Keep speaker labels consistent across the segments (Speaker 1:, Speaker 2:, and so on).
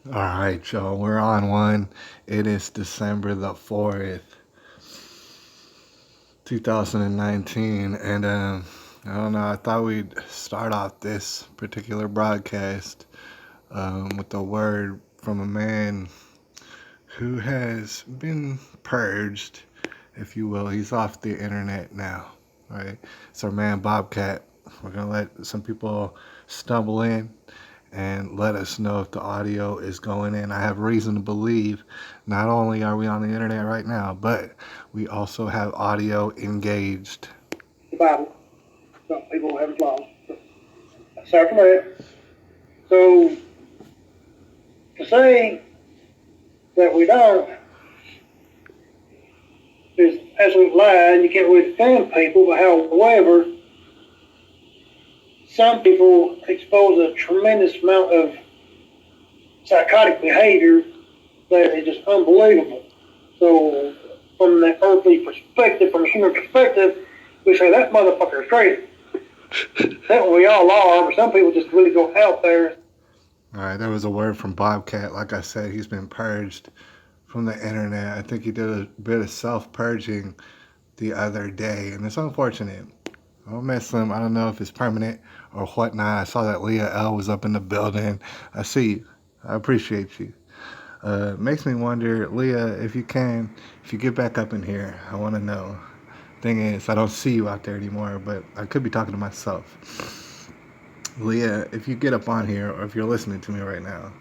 Speaker 1: All right, y'all, we're on one. It is December the 4th, 2019. And I don't know, I thought we'd start off this particular broadcast with a word from a man who has been purged, if you will. He's off the internet now, right? It's our man Bobcat. We're going to let some people stumble in and let us know if the audio is going in. I have reason to believe not only are we on the internet right now, but we also have audio engaged.
Speaker 2: The Bible. Some people have it lost. Aside from that, so to say that we don't is absolute lie, and you can't really defend people. But however, some people expose a tremendous amount of psychotic behavior that is just unbelievable. So, from the earthly perspective, from a human perspective, we say that motherfucker is crazy. That we all are, but some people just really go out there.
Speaker 1: All right, that was a word from Bobcat. Like I said, he's been purged from the internet. I think he did a bit of self purging the other day, and it's unfortunate. I'll miss him. I don't know if it's permanent or whatnot. I saw that Leah L was up in the building. I see you. I appreciate you. Makes me wonder, Leah, if you get back up in here, I want to know. Thing is, I don't see you out there anymore, but I could be talking to myself. Leah, if you get up on here, or if you're listening to me right now,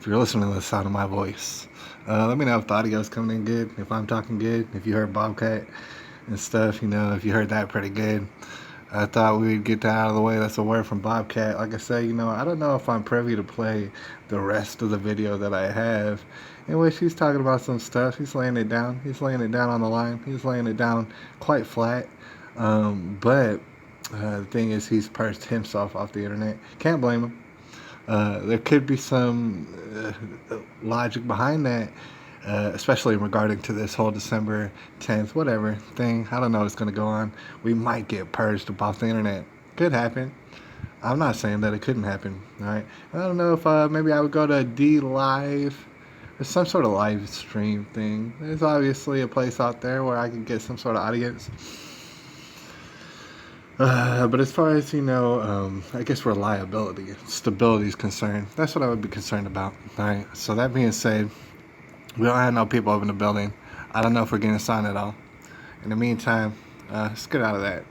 Speaker 1: if you're listening to the sound of my voice, let me know if the audio's coming in good, if I'm talking good, if you heard Bobcat and stuff, if you heard that pretty good. I thought we'd get that out of the way. That's a word from Bobcat. Like I said, I don't know if I'm privy to play the rest of the video that I have in which he's talking about some stuff. He's laying it down. He's laying it down on the line. He's laying it down quite flat. But the thing is, he's purged himself off the internet. Can't blame him. There could be some logic behind that, especially regarding to this whole December 10th, whatever thing. I don't know what's going to go on. We might get purged off the internet. Could happen. I'm not saying that it couldn't happen. All right. I don't know if maybe I would go to D Live or some sort of live stream thing. There's obviously a place out there where I can get some sort of audience. But as far as, I guess reliability, stability is concerned, that's what I would be concerned about. All right. So that being said, we don't have no people up in the building. I don't know if we're getting a sign at all. In the meantime, let's get out of that.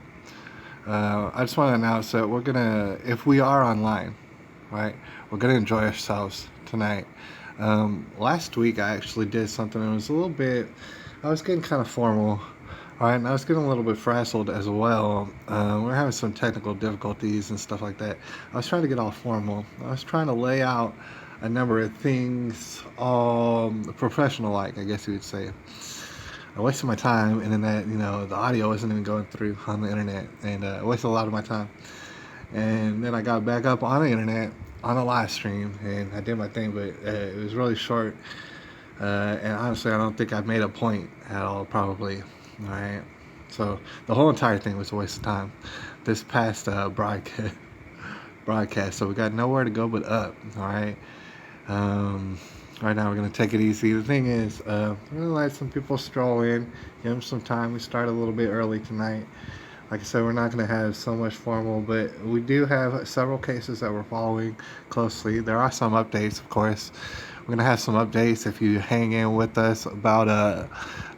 Speaker 1: I just want to announce that if we are online, right, we're going to enjoy ourselves tonight. Last week I actually did something that was I was getting kind of formal, right, and I was getting a little bit frazzled as well. We're having some technical difficulties and stuff like that. I was trying to get all formal. I was trying to lay out a number of things, all professional like, I guess you would say. I wasted my time, and then the audio wasn't even going through on the internet, and I wasted a lot of my time. And then I got back up on the internet on a live stream, and I did my thing, but it was really short. And honestly, I don't think I made a point at all, probably. All right. So the whole entire thing was a waste of time. This past broadcast, so we got nowhere to go but up. All right. Right now, we're going to take it easy. The thing is, we're going to let some people stroll in, give them some time. We started a little bit early tonight. Like I said, we're not going to have so much formal, but we do have several cases that we're following closely. There are some updates, of course. We're going to have some updates if you hang in with us about,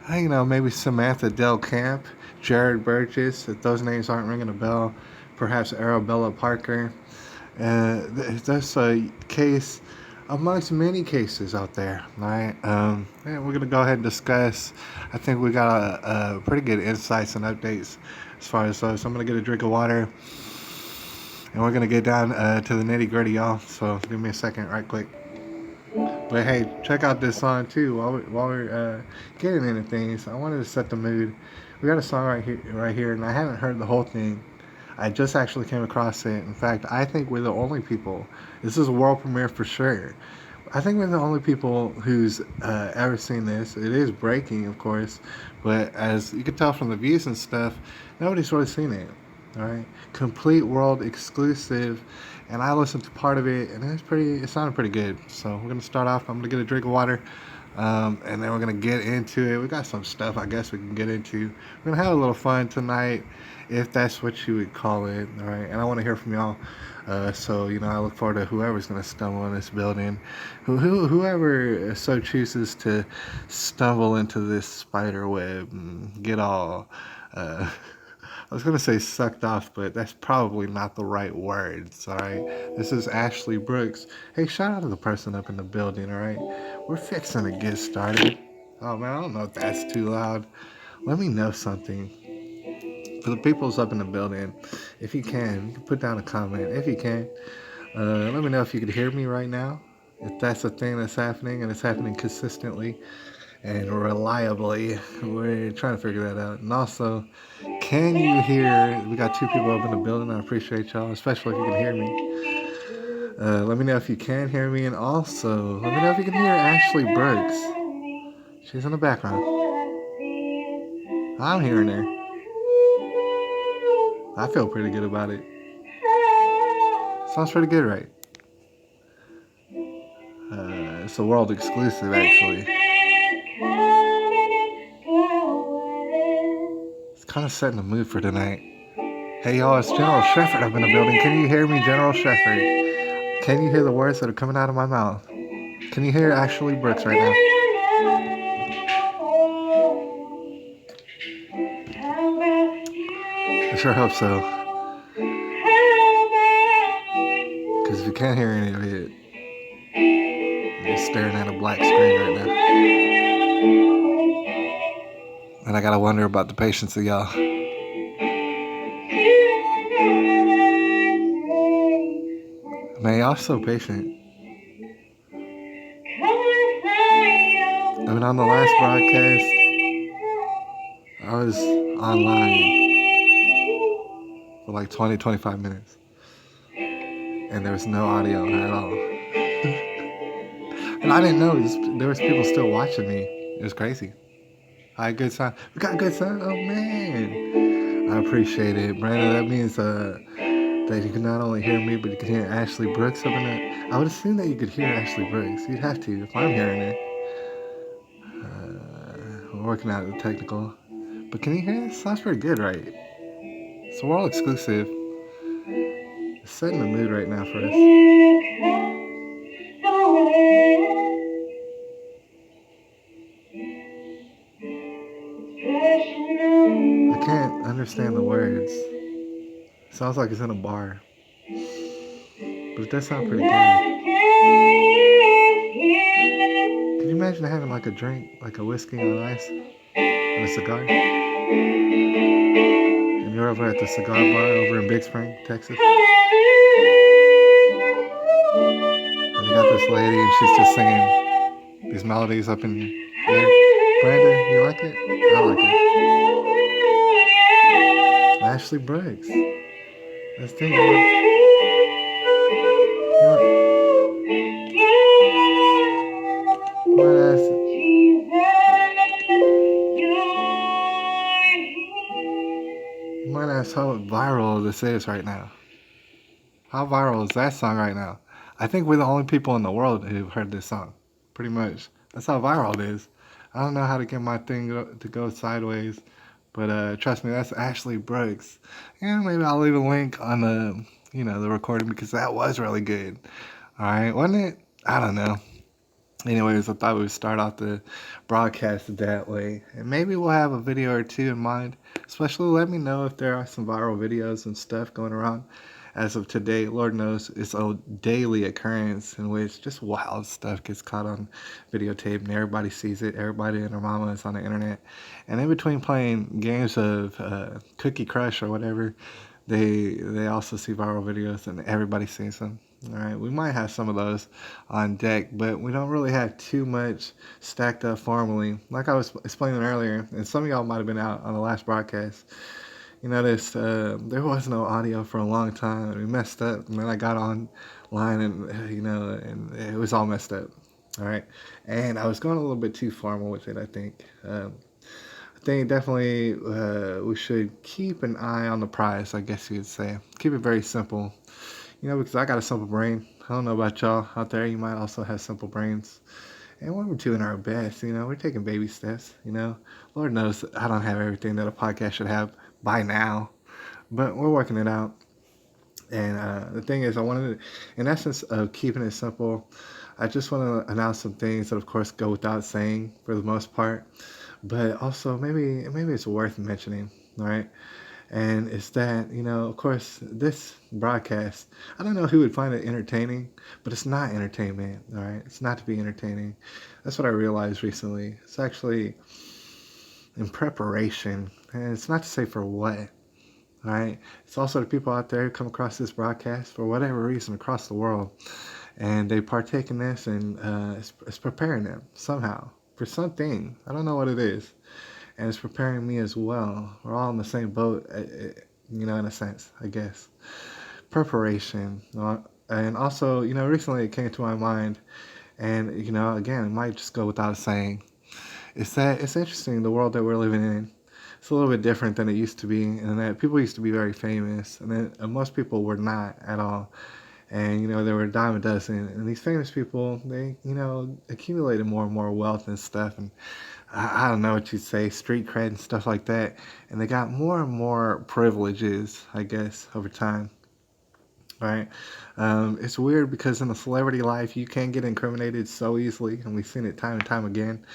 Speaker 1: maybe Samantha Del Camp, Jared Burgess, if those names aren't ringing a bell, perhaps Arabella Parker. That's a case amongst many cases out there, right? And we're going to go ahead and discuss. I think we got a pretty good insights and updates as far as those. So I'm going to get a drink of water, and we're going to get down to the nitty gritty, y'all. So give me a second right quick. But hey, check out this song too while we're getting into things. I wanted to set the mood. We got a song right here, and I haven't heard the whole thing. I just actually came across it. In fact, I think we're the only people. This is a world premiere for sure. I think we're the only people who's ever seen this. It is breaking, of course, but as you can tell from the views and stuff, nobody's really seen it. All right, complete world exclusive. and I listened to part of it, and it sounded pretty good. So we're gonna start off. I'm gonna get a drink of water, and then we're gonna get into it. We got some stuff I guess we can get into. We're gonna have a little fun tonight, if that's what you would call it. All right, and I want to hear from y'all. So I look forward to whoever's gonna stumble in this building, whoever so chooses to stumble into this spider web and get all. Uh, I was gonna say sucked off, but that's probably not the right words. All right, this is Ashley Brooks. Hey, shout out to the person up in the building. All right, we're fixing to get started. Oh man, I don't know if that's too loud. Let me know something. For the people's up in the building, if you can put down a comment. If you can, let me know if you could hear me right now. If that's a thing that's happening and it's happening consistently and reliably, we're trying to figure that out. And also, can you hear? We got two people up in the building. I appreciate y'all, especially if you can hear me. Let me know if you can hear me, and also let me know if you can hear Ashley Brooks. She's in the background. I'm hearing her. I feel pretty good about it. Sounds pretty good, right? It's a world exclusive, actually. It's kind of setting the mood for tonight. Hey, y'all, it's General Shefford up in the building. Can you hear me, General Shefford? Can you hear the words that are coming out of my mouth? Can you hear Ashley Brooks right now? I sure hope so. Because if you can't hear any of it, you're staring at a black screen right now. And I gotta wonder about the patience of y'all. Man, y'all so patient. I mean, on the last broadcast, I was online for like 20, 25 minutes. And there was no audio at all. And I didn't know there was people still watching me. It was crazy. I had good sound. We got good sound. Oh man, I appreciate it, Brandon. That means that you can not only hear me, but you can hear Ashley Brooks up in there. I would assume that you could hear Ashley Brooks. You'd have to if I'm hearing her. We're working out the technical, but can you hear it? Sounds pretty good, right? It's a world exclusive. It's setting the mood right now for us. I can't understand the words. It sounds like it's in a bar. But it does sound pretty good. Can you imagine having like a drink, like a whiskey on ice and a cigar? And you're over at the cigar bar over in Big Spring, Texas. And you got this lady and she's just singing these melodies up in there. Brandon, you like it? I like it. Ashley Brooks. Let's take it. You might ask how viral this is right now. How viral is that song right now? I think we're the only people in the world who've heard this song. Pretty much. That's how viral it is. I don't know how to get my thing to go sideways, but trust me, that's Ashley Brooks. And maybe I'll leave a link on the recording because that was really good. All right, wasn't it? I don't know. Anyways, I thought we would start off the broadcast that way. And maybe we'll have a video or two in mind. Especially let me know if there are some viral videos and stuff going around. As of today, Lord knows, it's a daily occurrence in which just wild stuff gets caught on videotape and everybody sees it. Everybody and their mama is on the internet. And in between playing games of Cookie Crush or whatever, they also see viral videos and everybody sees them. All right, we might have some of those on deck, but we don't really have too much stacked up formally. Like I was explaining earlier, and some of y'all might have been out on the last broadcast. You noticed there was no audio for a long time, and we messed up. And then I got online, and and it was all messed up. All right, and I was going a little bit too formal with it. I think definitely we should keep an eye on the prize. I guess you could say keep it very simple. because I got a simple brain. I don't know about y'all out there. You might also have simple brains. And we're doing our best, we're taking baby steps, Lord knows I don't have everything that a podcast should have by now, but we're working it out. And the thing is, I wanted to, in essence of keeping it simple, I just want to announce some things that, of course, go without saying for the most part, but also maybe it's worth mentioning, all right? And it's that, of course, this broadcast, I don't know who would find it entertaining, but it's not entertainment, all right? It's not to be entertaining. That's what I realized recently. It's actually in preparation, and it's not to say for what, all right? It's also the people out there who come across this broadcast for whatever reason across the world, and they partake in this, and it's preparing them somehow for something. I don't know what it is, and it's preparing me as well. We're all in the same boat, in a sense, I guess. Preparation, and also, recently it came to my mind, and again, it might just go without saying. It's that it's interesting the world that we're living in. It's a little bit different than it used to be, and that people used to be very famous, and then most people were not at all. And there were a dime a dozen, and these famous people, they accumulated more and more wealth and stuff, and I don't know what you'd say, street cred and stuff like that. And they got more and more privileges, I guess, over time. Right? It's weird because in the celebrity life, you can get incriminated so easily, and we've seen it time and time again.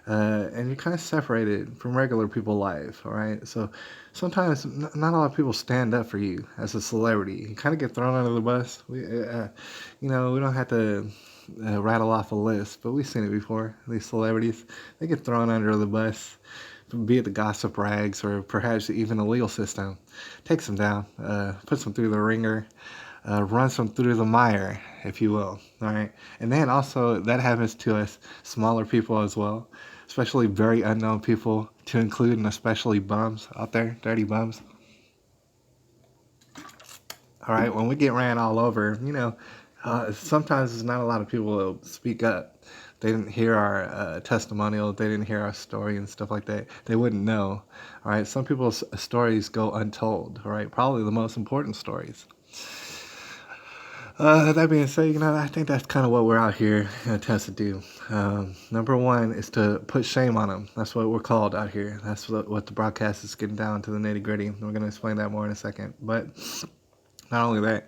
Speaker 1: And you're kind of separated from regular people life, all right? So sometimes not a lot of people stand up for you as a celebrity. You kind of get thrown under the bus. We don't have to rattle off a list, but we've seen it before. These celebrities, they get thrown under the bus, be it the gossip rags or perhaps even the legal system. Takes them down, puts them through the ringer, runs them through the mire, if you will. All right. And then also that happens to us smaller people as well, especially very unknown people, to include and especially bums out there, dirty bums. All right. When we get ran all over, sometimes there's not a lot of people that speak up. They didn't hear our testimonial. They didn't hear our story and stuff like that. They wouldn't know. All right. Some people's stories go untold. All right. Probably the most important stories. That being said, I think that's kind of what we're out here tends to do. Number one is to put shame on them. That's what we're called out here. That's what the broadcast is getting down to the nitty gritty. We're going to explain that more in a second. But not only that,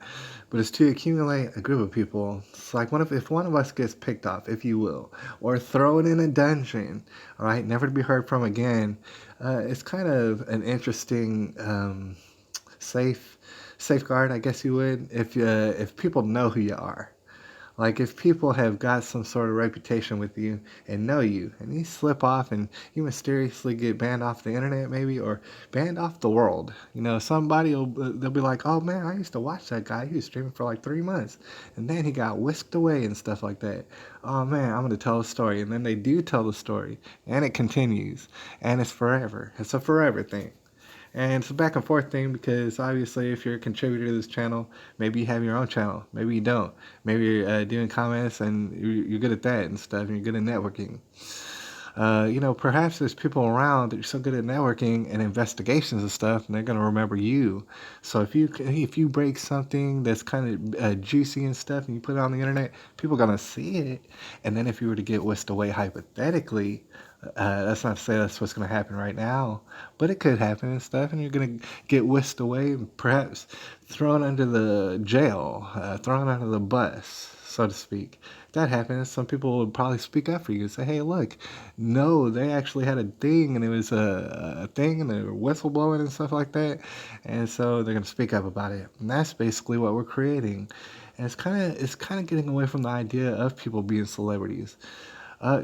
Speaker 1: but it's to accumulate a group of people. It's like if one of us gets picked off, if you will, or thrown in a dungeon, all right, never to be heard from again. It's kind of an interesting, safeguard, I guess you would, if people know who you are. Like if people have got some sort of reputation with you and know you, and you slip off and you mysteriously get banned off the internet, maybe, or banned off the world. They'll be like, "Oh man, I used to watch that guy. He was streaming for like 3 months, and then he got whisked away and stuff like that. Oh man, I'm gonna tell a story." And then they do tell the story, and it continues, and it's forever. It's a forever thing. And it's a back and forth thing because obviously, if you're a contributor to this channel, maybe you have your own channel, maybe you don't. Maybe you're doing comments and you're good at that and stuff, and you're good at networking. Perhaps there's people around that you're so good at networking and investigations and stuff, and they're gonna remember you. So if you break something that's kind of juicy and stuff, and you put it on the internet, people are gonna see it. And then if you were to get whisked away hypothetically, that's not to say that's what's going to happen right now, but it could happen and stuff, and you're going to get whisked away, perhaps thrown under the jail, thrown under the bus, so to speak. If that happens, some people would probably speak up for you and say, "Hey, look, no, they actually had a thing, and it was a thing, and they were whistleblowing and stuff like that," and so they're going to speak up about it. And that's basically what we're creating. And it's kind of getting away from the idea of people being celebrities.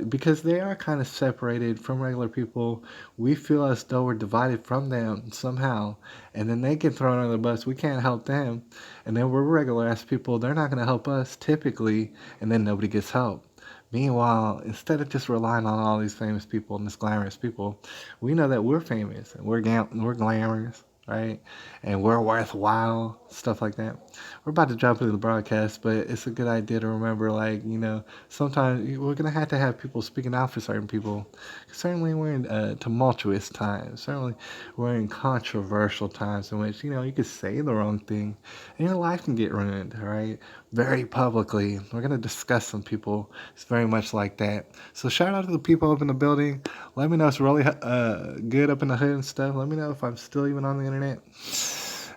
Speaker 1: Because they are kind of separated from regular people. We feel as though we're divided from them somehow. And then they get thrown under the bus. We can't help them. And then we're regular ass people. They're not going to help us typically. And then nobody gets help. Meanwhile, instead of just relying on all these famous people and these glamorous people, we know that we're famous and we're glamorous. right? And we're worthwhile, stuff like that. We're about to jump into the broadcast, but it's a good idea to remember, like, sometimes we're going to have people speaking out for certain people. Certainly, we're in tumultuous times. Certainly, we're in controversial times in which, you could say the wrong thing and your life can get ruined, right? Very publicly. We're going to discuss some people. It's very much like that. So, shout out to the people up in the building. Let me know it's really good up in the hood and stuff. Let me know if I'm still even on the internet.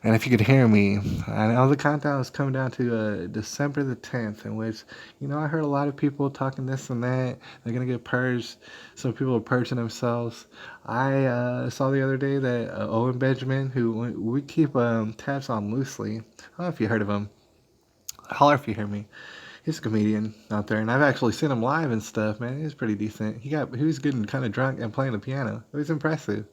Speaker 1: And if you could hear me, I know the countdown is coming down to December the 10th, in which, I heard a lot of people talking this and that. They're going to get purged. Some people are purging themselves. I saw the other day that Owen Benjamin, who we keep tabs on loosely, I don't know if you heard of him. Holler if you hear me. He's a comedian out there, and I've actually seen him live and stuff, man. He was pretty decent. He was getting kind of drunk and playing the piano. It was impressive.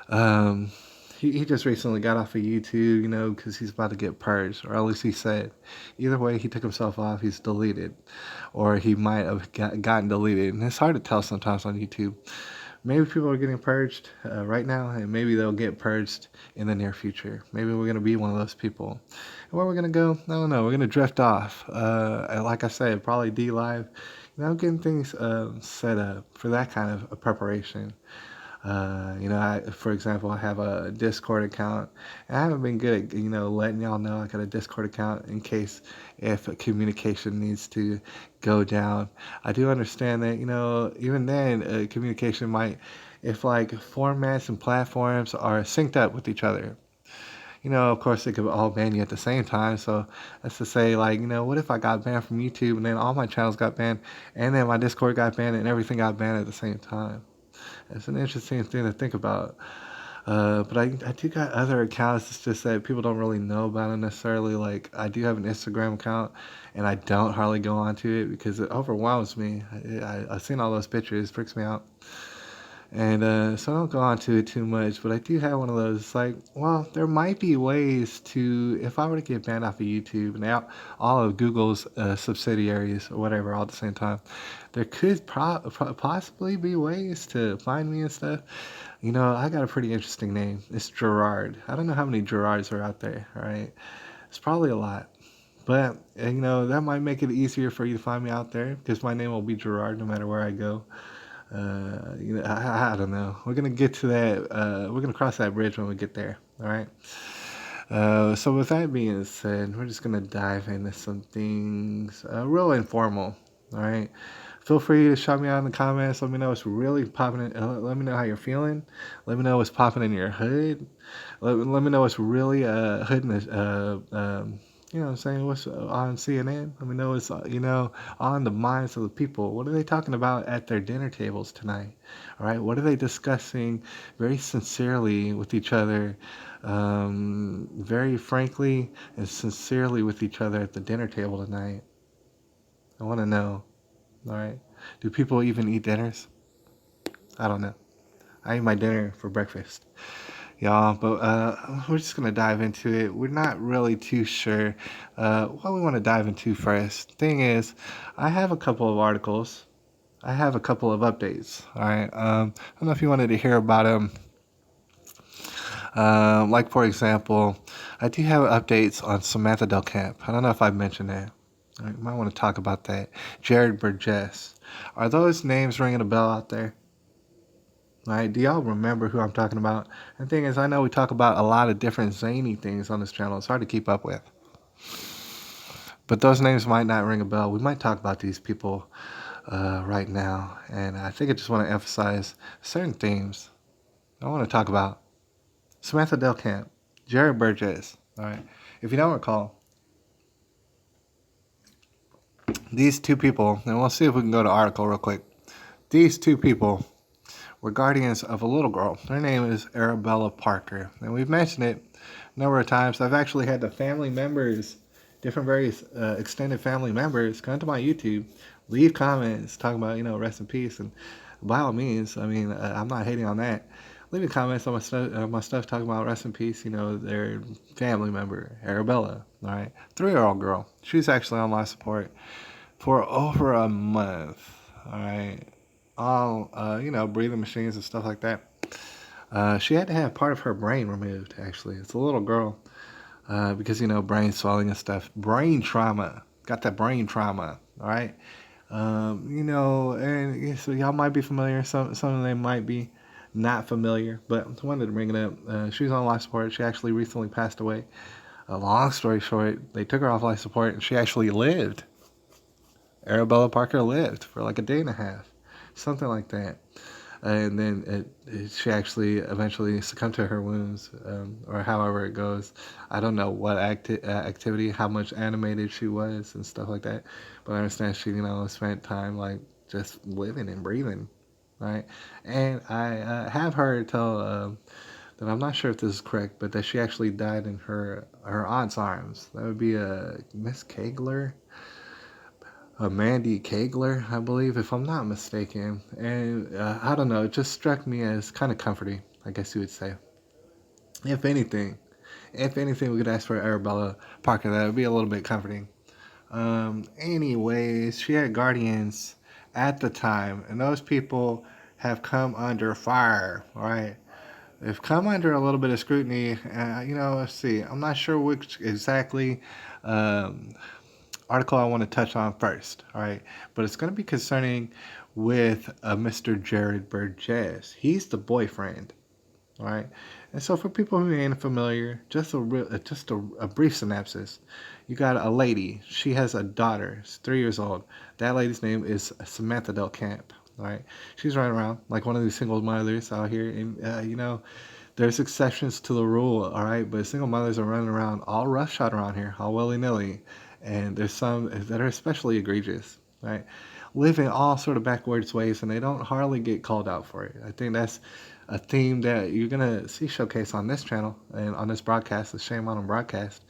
Speaker 1: Um, he just recently got off of YouTube, because he's about to get purged, or at least he said. Either way, he took himself off. He's deleted, or he might have gotten deleted. And it's hard to tell sometimes on YouTube. Maybe people are getting purged right now, and maybe they'll get purged in the near future. Maybe we're going to be one of those people. And where we're going to go, I don't know. We're going to drift off. And like I said, probably D-Live. Getting things set up for that kind of a preparation. For example, I have a Discord account, and I haven't been good at, letting y'all know I got a Discord account in case if communication needs to go down. I do understand that, even then, communication might, if like formats and platforms are synced up with each other. Of course, they could all ban you at the same time. So that's to say, like, what if I got banned from YouTube and then all my channels got banned, and then my Discord got banned and everything got banned at the same time? It's an interesting thing to think about. But I do got other accounts. It's just that people don't really know about it necessarily. Like, I do have an Instagram account, and I don't hardly go onto it because it overwhelms me. I've seen all those pictures. It freaks me out. And so I don't go on to it too much, but I do have one of those. It's like, well, there might be ways to, if I were to get banned off of YouTube and all of Google's subsidiaries or whatever all at the same time, there could possibly be ways to find me and stuff. I got a pretty interesting name. It's Gerard. I don't know how many Gerards are out there, all right? It's probably a lot. But, that might make it easier for you to find me out there because my name will be Gerard no matter where I go. I don't know. We're gonna get to that. We're gonna cross that bridge when we get there. All right. So with that being said, we're just gonna dive into some things, real informal. All right. Feel free to shout me out in the comments. Let me know what's really popping. Let me know how you're feeling. Let me know what's popping in your hood. Let me know what's really hood in the. What I'm saying? What's on CNN? Let me know what's, on the minds of the people. What are they talking about at their dinner tables tonight? All right. What are they discussing very sincerely with each other, very frankly and sincerely with each other at the dinner table tonight? I want to know. All right. Do people even eat dinners? I don't know. I ate my dinner for breakfast, y'all, but we're just going to dive into it. We're not really too sure what we want to dive into first. Thing is, I have a couple of articles. I have a couple of updates, all right? I don't know if you wanted to hear about them. Like, for example, I do have updates on Samantha Del Camp. I don't know if I mentioned that. I might want to talk about that. Jared Burgess. Are those names ringing a bell out there? All right, do y'all remember who I'm talking about? And the thing is, I know we talk about a lot of different zany things on this channel. It's hard to keep up with. But those names might not ring a bell. We might talk about these people right now. And I think I just want to emphasize certain themes. I want to talk about Samantha Del Camp, Jared Burgess. All right. If you don't recall, these two people, and we'll see if we can go to article real quick. These two people were guardians of a little girl. Her name is Arabella Parker. And we've mentioned it a number of times. I've actually had the family members, different various extended family members, come to my YouTube, leave comments talking about, rest in peace. And by all means, I mean, I'm not hating on that. Leaving comments on my stuff talking about rest in peace, their family member, Arabella, all right? 3-year-old girl. She's actually on life support for over a month, all right? All, breathing machines and stuff like that. She had to have part of her brain removed, actually. It's a little girl. Because, brain swelling and stuff. Brain trauma. Got that brain trauma, all right? And so y'all might be familiar. Some of them might be not familiar, but I wanted to bring it up. She was on life support. She actually recently passed away. A long story short, they took her off life support, and she actually lived. Arabella Parker lived for like a day and a half, something like that. And then she actually eventually succumbed to her wounds, or however it goes. I don't know what activity, how much animated she was and stuff like that, but I understand she, spent time like just living and breathing, right? And I have heard tell that I'm not sure if this is correct, but that she actually died in her aunt's arms. That would be Miss Kegler, Mandy Kegler, I believe, if I'm not mistaken. And I don't know, it just struck me as kind of comforting, I guess you would say. If anything, we could ask for Arabella Parker, that would be a little bit comforting. Anyways, she had guardians at the time, and those people have come under fire, right? They've come under a little bit of scrutiny. Let's see. I'm not sure which exactly um, article I want to touch on first, all right? But it's going to be concerning with Mr. Jared Burgess. He's the boyfriend, all right? And so for people who ain't familiar, just a brief synopsis. You got a lady. She has a daughter. She's 3 years old. That lady's name is Samantha Del Camp. All right, she's running around like one of these single mothers out here, and there's exceptions to the rule. All right, but single mothers are running around all roughshod around here, all willy nilly, and there's some that are especially egregious. Right, live in all sort of backwards ways, and they don't hardly get called out for it. I think that's a theme that you're gonna see showcase on this channel and on this broadcast, the Shame On 'Em broadcast.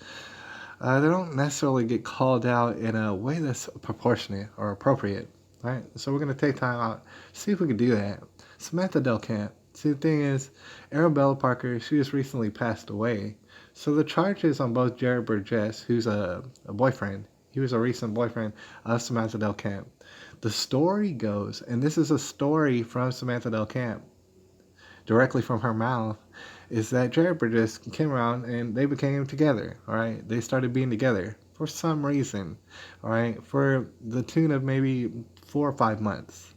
Speaker 1: They don't necessarily get called out in a way that's proportionate or appropriate, right? So we're gonna take time out, see if we can do that. Samantha Del Camp. See, the thing is, Arabella Parker, she just recently passed away. So the charges on both Jared Burgess, who's a boyfriend, he was a recent boyfriend of Samantha Del Camp. The story goes, and this is a story from Samantha Del Camp, directly from her mouth, is that Jared Burgess came around and they became together, all right? They started being together for some reason, all right? For the tune of maybe 4 or 5 months.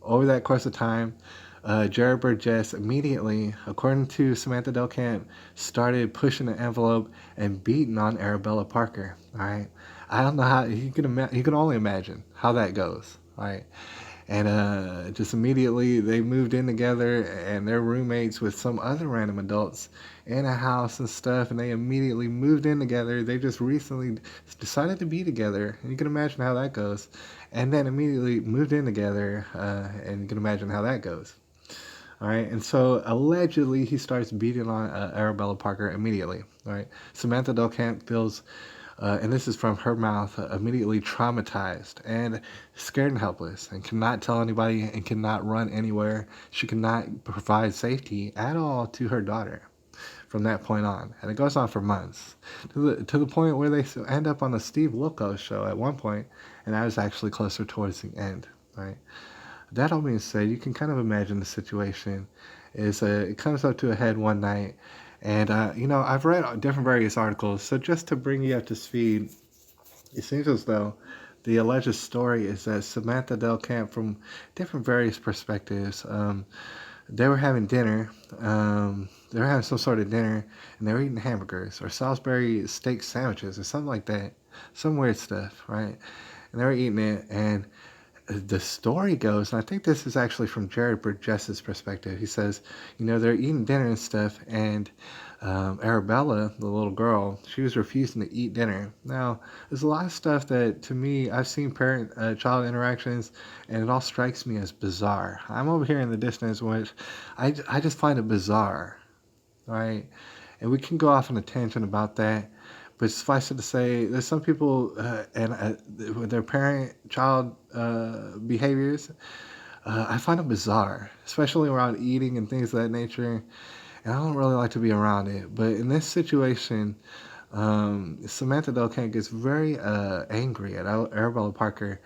Speaker 1: Over that course of time, Jared Burgess immediately, according to Samantha Del Camp, started pushing the envelope and beating on Arabella Parker, all right? I don't know how, you can only imagine how that goes, all right? And just immediately they moved in together, and they're roommates with some other random adults in a house and stuff, and they immediately moved in together. They just recently decided to be together, and you can imagine how that goes. And then immediately moved in together, and you can imagine how that goes. All right, and so allegedly he starts beating on Arabella Parker immediately. All right, Samantha Del Camp feels, and this is from her mouth, immediately traumatized and scared and helpless, and cannot tell anybody and cannot run anywhere. She cannot provide safety at all to her daughter from that point on, and it goes on for months, to the point where they end up on the Steve Wilkos show at one point, and I was actually closer towards the end. Right. That all being said, you can kind of imagine the situation. It comes up to a head one night, and I've read different various articles. So just to bring you up to speed, it seems as though the alleged story is that Samantha Del Camp, from different various perspectives, they were having dinner. They were having some sort of dinner, and they were eating hamburgers or Salisbury steak sandwiches or something like that, some weird stuff, right? And they were eating it, and the story goes, and I think this is actually from Jared Burgess's perspective. He says, they're eating dinner and stuff, and Arabella, the little girl, she was refusing to eat dinner. Now, there's a lot of stuff that, to me, I've seen parent-child interactions, and it all strikes me as bizarre. I'm over here in the distance, which I just find it bizarre, right? And we can go off on a tangent about that. But suffice it to say, there's some people with their parent-child behaviors, I find them bizarre, especially around eating and things of that nature. And I don't really like to be around it. But in this situation, Samantha Del Camp gets very angry at Arabella Parker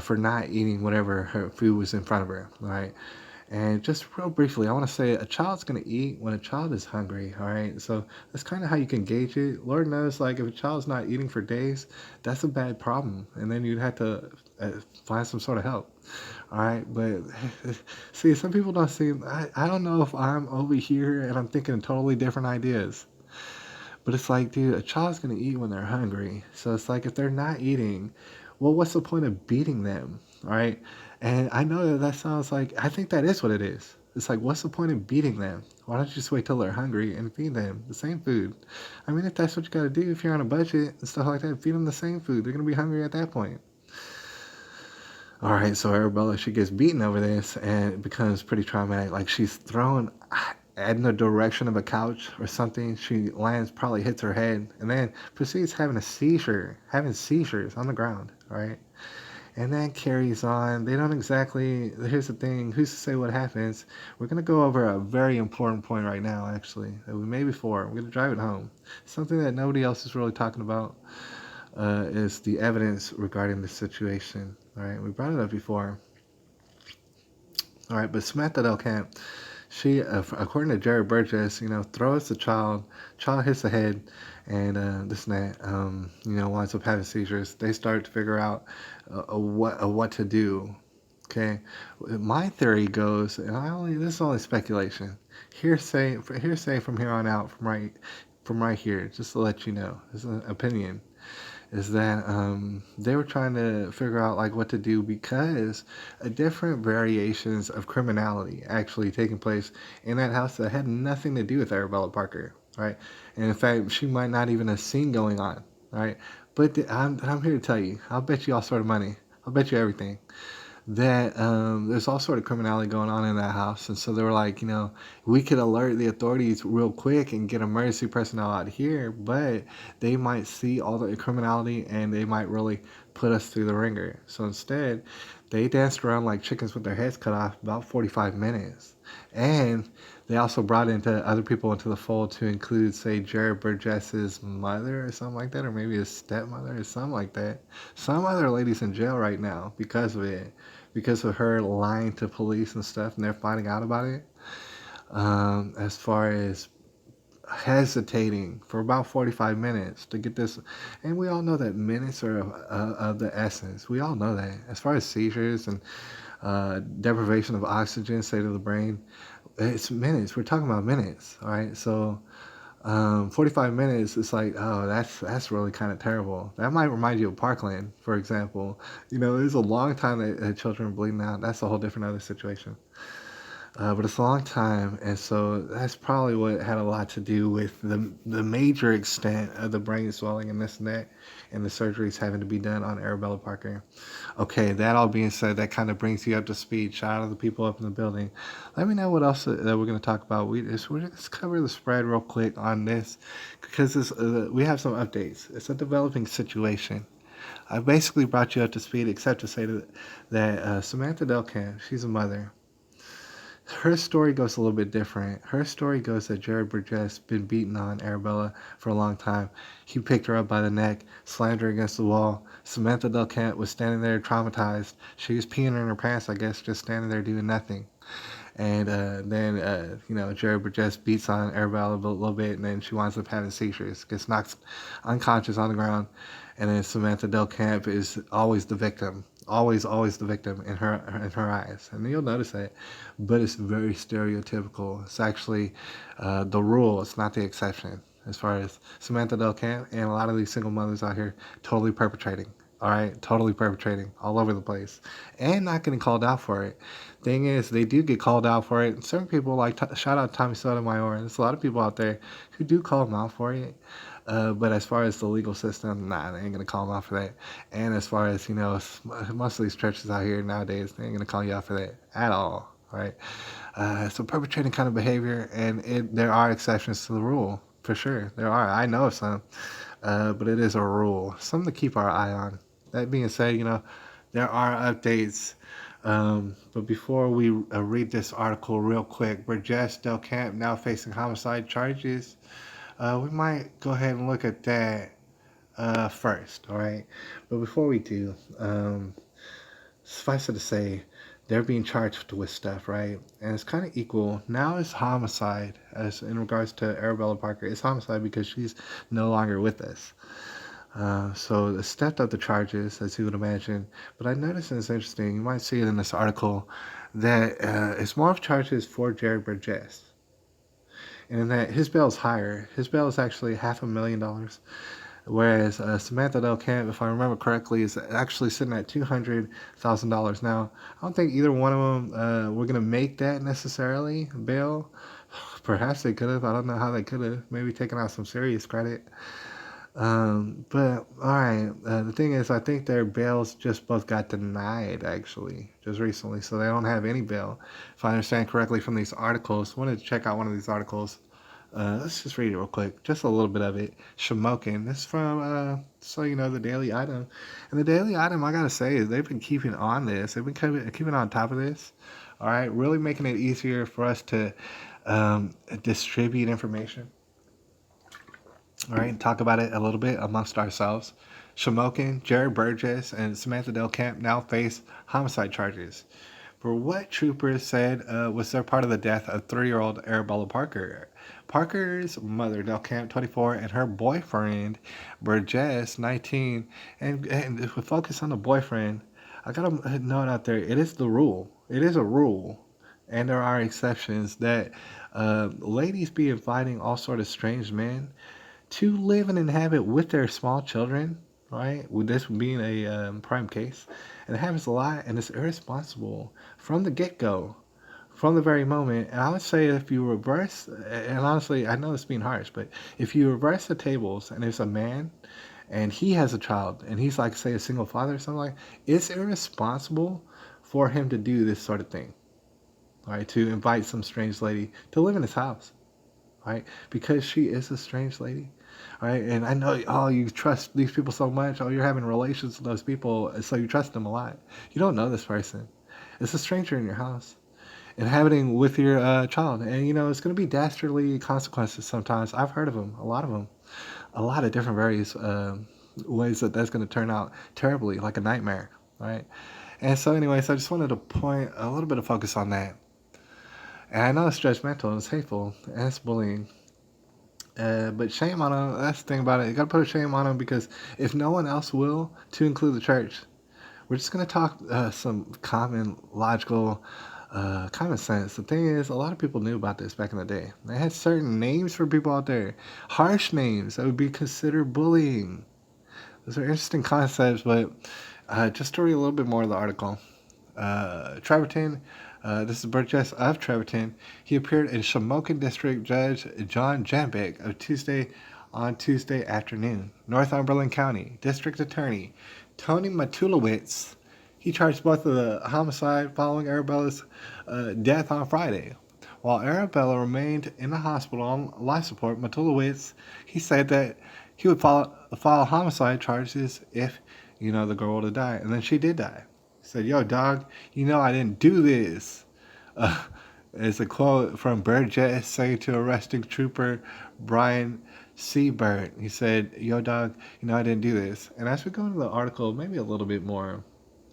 Speaker 1: for not eating whatever her food was in front of her, right? And just real briefly, I want to say a child's going to eat when a child is hungry. All right. So that's kind of how you can gauge it. Lord knows, like, if a child's not eating for days, that's a bad problem. And then you'd have to find some sort of help. All right. But see, some people don't seem, I don't know if I'm over here and I'm thinking totally different ideas. But it's like, dude, a child's going to eat when they're hungry. So it's like, if they're not eating, well, what's the point of beating them? All right. And I know that that sounds like, I think that is what it is. It's like, what's the point of beating them? Why don't you just wait till they're hungry and feed them the same food? I mean, if that's what you got to do, if you're on a budget and stuff like that, feed them the same food. They're going to be hungry at that point. All right, so Arabella, she gets beaten over this and it becomes pretty traumatic. Like she's thrown in the direction of a couch or something. She lands, probably hits her head, and then proceeds having seizures on the ground, right? And that carries on. They don't exactly, here's the thing, who's to say what happens? We're going to go over a very important point right now, actually, that we made before. We're going to drive it home. Something that nobody else is really talking about is the evidence regarding the situation. All right, we brought it up before. All right, but Samantha Delcamp, she, according to Jared Burgess, throws the child hits the head, and this and that, winds up having seizures. They start to figure out what to do. Okay, my theory goes, and this is only speculation, hearsay from here on out, from right here, just to let you know, this is an opinion, is that they were trying to figure out like what to do because different variations of criminality actually taking place in that house that had nothing to do with Arabella Parker, right? And in fact, she might not even have seen going on, right? But I'm here to tell you, I'll bet you all sort of money, I'll bet you everything that there's all sort of criminality going on in that house, and so they were like, we could alert the authorities real quick and get emergency personnel out here, but they might see all the criminality and they might really put us through the ringer. So instead, they danced around like chickens with their heads cut off about 45 minutes, and they also brought into other people into the fold to include, say, Jared Burgess's mother or something like that, or maybe his stepmother or something like that. Some other ladies in jail right now because of it, because of her lying to police and stuff, and they're finding out about it. As far as hesitating for about 45 minutes to get this, and we all know that minutes are of the essence. We all know that. As far as seizures and deprivation of oxygen, say to the brain, it's minutes. We're talking about minutes, all right? So 45 minutes, it's like, oh, that's really kind of terrible. That might remind you of Parkland, for example. There's a long time that children are bleeding out. That's a whole different other situation. But it's a long time, and so that's probably what had a lot to do with the major extent of the brain swelling and this and that, and the surgeries having to be done on Arabella Parker. Okay, that all being said, that kind of brings you up to speed. Shout out to the people up in the building. Let me know what else that we're going to talk about. We're just cover the spread real quick on this because we have some updates. It's a developing situation. I basically brought you up to speed, except to say that Samantha Delcamp, she's a mother. Her story goes a little bit different. Her story goes that Jared Burgess been beating on Arabella for a long time. He picked her up by the neck, slammed her against the wall. Samantha Delcamp was standing there traumatized. She was peeing in her pants, I guess, just standing there doing nothing. And then, Jared Burgess beats on Arabella a little bit, and then she winds up having seizures, gets knocked unconscious on the ground. And then Samantha Delcamp is always the victim, always the victim in her eyes, and you'll notice that. But it's very stereotypical. It's actually the rule. It's not the exception. As far as Samantha Delcamp and a lot of these single mothers out here, totally perpetrating. All right, totally perpetrating all over the place, and not getting called out for it. Thing is, they do get called out for it. Certain people, like shout out Tommy Sotomayor. There's a lot of people out there who do call them out for it. But as far as the legal system, nah, they ain't gonna call them out for that. And as far as most of these churches out here nowadays, they ain't gonna call you out for that at all, right? So perpetrating kind of behavior, and there are exceptions to the rule for sure. There are. I know of some, but it is a rule, something to keep our eye on. That being said, there are updates. But before we read this article real quick, Burgess Delcamp now facing homicide charges. We might go ahead and look at that first, all right? But before we do, suffice it to say they're being charged with stuff, right? And it's kind of equal. Now it's homicide, as in regards to Arabella Parker. It's homicide because she's no longer with us. So it stepped up the charges, as you would imagine. But I noticed, and it's interesting, you might see it in this article, that it's more of charges for Jared Burgess. And in that his bail is higher. His bail is actually $500,000. Whereas Samantha Del Camp, if I remember correctly, is actually sitting at $200,000. Now, I don't think either one of them were going to make that necessarily bail. Perhaps they could have. I don't know how they could have. Maybe taken out some serious credit. But all right, the thing is, I think their bails just both got denied actually just recently, so they don't have any bail. If I understand correctly from these articles, I wanted to check out one of these articles. Let's just read it real quick, just a little bit of it. ShameOnEm. This is from, so you know, the Daily Item, and the Daily Item, I gotta say, is they've been keeping on this. They've been keeping on top of this. All right, really making it easier for us to distribute information. All right, and talk about it a little bit amongst ourselves. ShameOnEm, Jared Burgess, and Samantha Del Camp now face homicide charges for what troopers said was their part of the death of 3-year-old Arabella Parker. Parker's mother, Del Camp, 24, and her boyfriend, Burgess, 19. And if we focus on the boyfriend, I gotta note out there, it is the rule. It is a rule, and there are exceptions that ladies be inviting all sort of strange men to live and inhabit with their small children, right? With this being a prime case, and it happens a lot, and it's irresponsible from the get go, from the very moment. And I would say if you reverse, and honestly, I know it's being harsh, but if you reverse the tables, and there's a man, and he has a child, and he's like, say, a single father or something like, it's irresponsible for him to do this sort of thing, right? To invite some strange lady to live in his house, right? Because she is a strange lady, right? And I know, oh, you trust these people so much. Oh, you're having relations with those people, so you trust them a lot. You don't know this person. It's a stranger in your house, inhabiting with your child. And, you know, it's going to be dastardly consequences sometimes. I've heard of them, a lot of them, a lot of different various ways that that's going to turn out terribly, like a nightmare, right? And so, anyways, I just wanted to point a little bit of focus on that. And I know it's judgmental and it's hateful and it's bullying. But shame on them. That's the thing about it. You gotta put a shame on them because if no one else will, to include the church, we're just gonna talk some common, logical, common sense. The thing is, a lot of people knew about this back in the day. They had certain names for people out there, harsh names that would be considered bullying. Those are interesting concepts, but just to read a little bit more of the article. Trevorton. This is Burgess of Trevorton. He appeared in Shamokin District Judge John Jambick on Tuesday afternoon. Northumberland County District Attorney Tony Matulowicz. He charged both of the homicide following Arabella's death on Friday. While Arabella remained in the hospital on life support, Matulowicz, he said that he would file homicide charges if, you know, the girl would have died. And then she did die. Said, yo, dog, you know I didn't do this. It's a quote from Burgess saying to arresting trooper Brian Seabird. He said, yo, dog, you know I didn't do this. And as we go into the article, maybe a little bit more,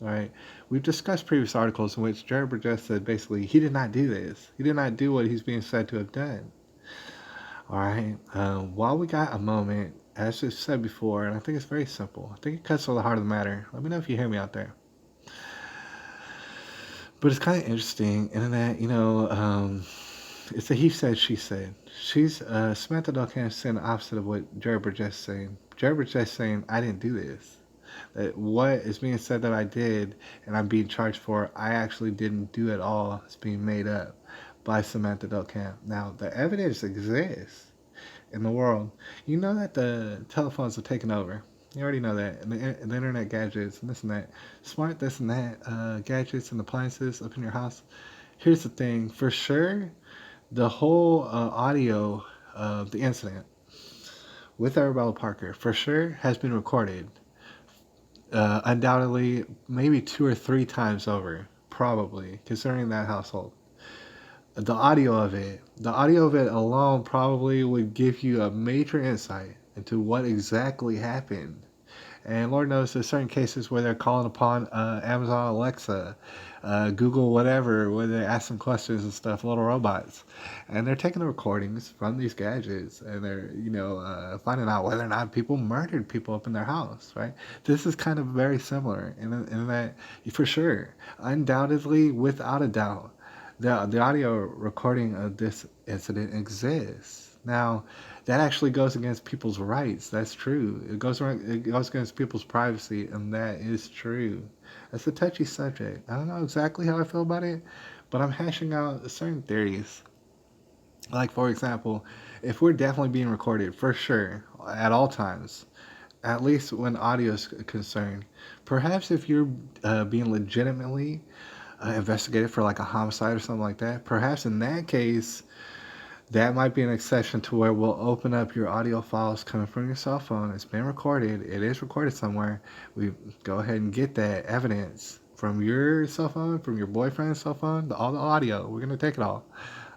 Speaker 1: all right, we've discussed previous articles in which Jared Burgess said basically he did not do this. He did not do what he's being said to have done. All right, while we got a moment, as I said before, and I think it's very simple. I think it cuts to the heart of the matter. Let me know if you hear me out there. But it's kind of interesting in that, you know, it's a he said, she said. Samantha Duncan saying the opposite of what Jared Burgess saying. Jared Burgess saying, I didn't do this. That what is being said that I did and I'm being charged for, I actually didn't do at all. It's being made up by Samantha Delcamp. Now, the evidence exists in the world. You know that the telephones are taking over. You already know that. And the internet gadgets and this and that. Smart this and that gadgets and appliances up in your house. Here's the thing. For sure, the whole audio of the incident with Arabella Parker, for sure, has been recorded. Undoubtedly, maybe 2 or 3 times over. Probably, considering that household. The audio of it alone probably would give you a major insight into what exactly happened And Lord knows there's certain cases where they're calling upon Amazon Alexa, Google whatever, where they ask them questions and stuff, little robots. And they're taking the recordings from these gadgets and they're, finding out whether or not people murdered people up in their house, right? This is kind of very similar in that, for sure, undoubtedly, without a doubt, the audio recording of this incident exists. Now, that actually goes against people's rights. That's true. It goes against people's privacy, and that is true. That's a touchy subject. I don't know exactly how I feel about it, but I'm hashing out certain theories. Like, for example, if we're definitely being recorded, for sure, at all times, at least when audio is concerned, perhaps if you're being legitimately investigated for like a homicide or something like that, perhaps in that case, that might be an exception to where we'll open up your audio files coming from your cell phone. It's been recorded. It is recorded somewhere. We go ahead and get that evidence from your cell phone, from your boyfriend's cell phone, all the audio. We're gonna take it all.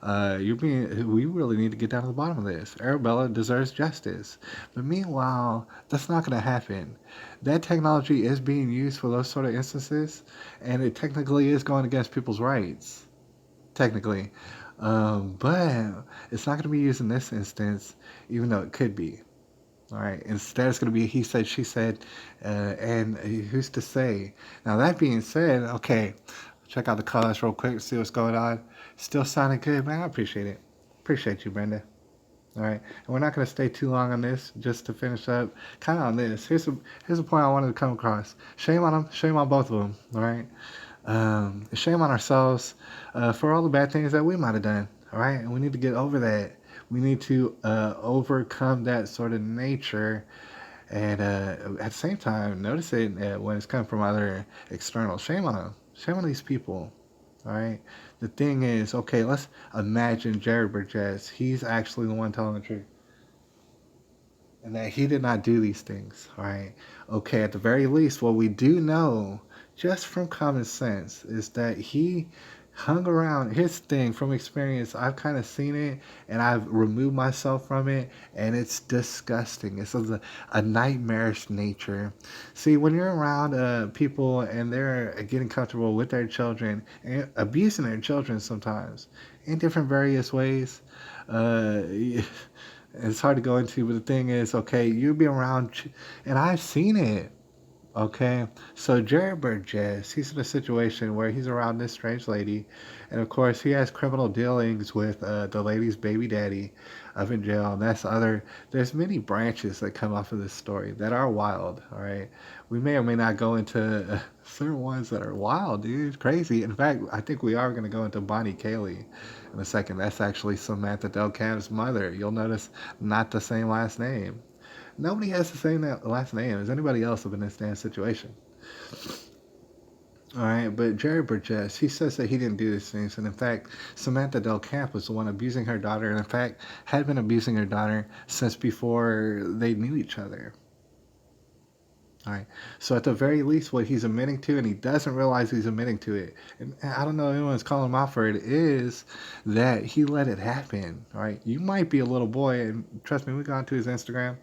Speaker 1: We really need to get down to the bottom of this. Arabella deserves justice. But meanwhile, that's not going to happen. That technology is being used for those sort of instances, and it technically is going against people's rights. Technically. But it's not going to be used in this instance, even though it could be. All right. Instead, it's going to be he said, she said, and who's to say? Now, that being said, okay, check out the colors real quick, see what's going on. Still sounding good, man. I appreciate it. Appreciate you, Brenda. All right. And we're not going to stay too long on this, just to finish up kind of on this. Here's a point I wanted to come across. Shame on them. Shame on both of them. All right. Shame on ourselves for all the bad things that we might have done. All right. And we need to get over that. We need to overcome that sort of nature and at the same time, notice it when it's coming from other external. Shame on them. Shame on these people. All right. The thing is, okay, let's imagine Jared Burgess. He's actually the one telling the truth. And that he did not do these things. All right. Okay, at the very least, what we do know, just from common sense, is that he hung around. Here's the thing, from experience, I've kind of seen it and I've removed myself from it, and it's disgusting. It's a nightmarish nature. See, when you're around people and they're getting comfortable with their children and abusing their children sometimes in different various ways, it's hard to go into, but the thing is, okay, you'll be around, and I've seen it. Okay, so Jared Burgess, he's in a situation where he's around this strange lady, and of course he has criminal dealings with the lady's baby daddy up in jail. And that's other. There's many branches that come off of this story that are wild. All right, we may or may not go into certain ones that are wild, dude. It's crazy. In fact, I think we are going to go into Bonnie Cayley in a second. That's actually Samantha Del Cam's mother. You'll notice not the same last name. Nobody has the same last name as anybody else up in this damn situation. All right, but Jerry Burgess, he says that he didn't do these things, and in fact, Samantha Del Camp was the one abusing her daughter, and in fact, had been abusing her daughter since before they knew each other. All right, so at the very least, what he's admitting to, and he doesn't realize he's admitting to it, and I don't know if anyone's calling him out for it, is that he let it happen. All right, you might be a little boy, and trust me, we got to his Instagram.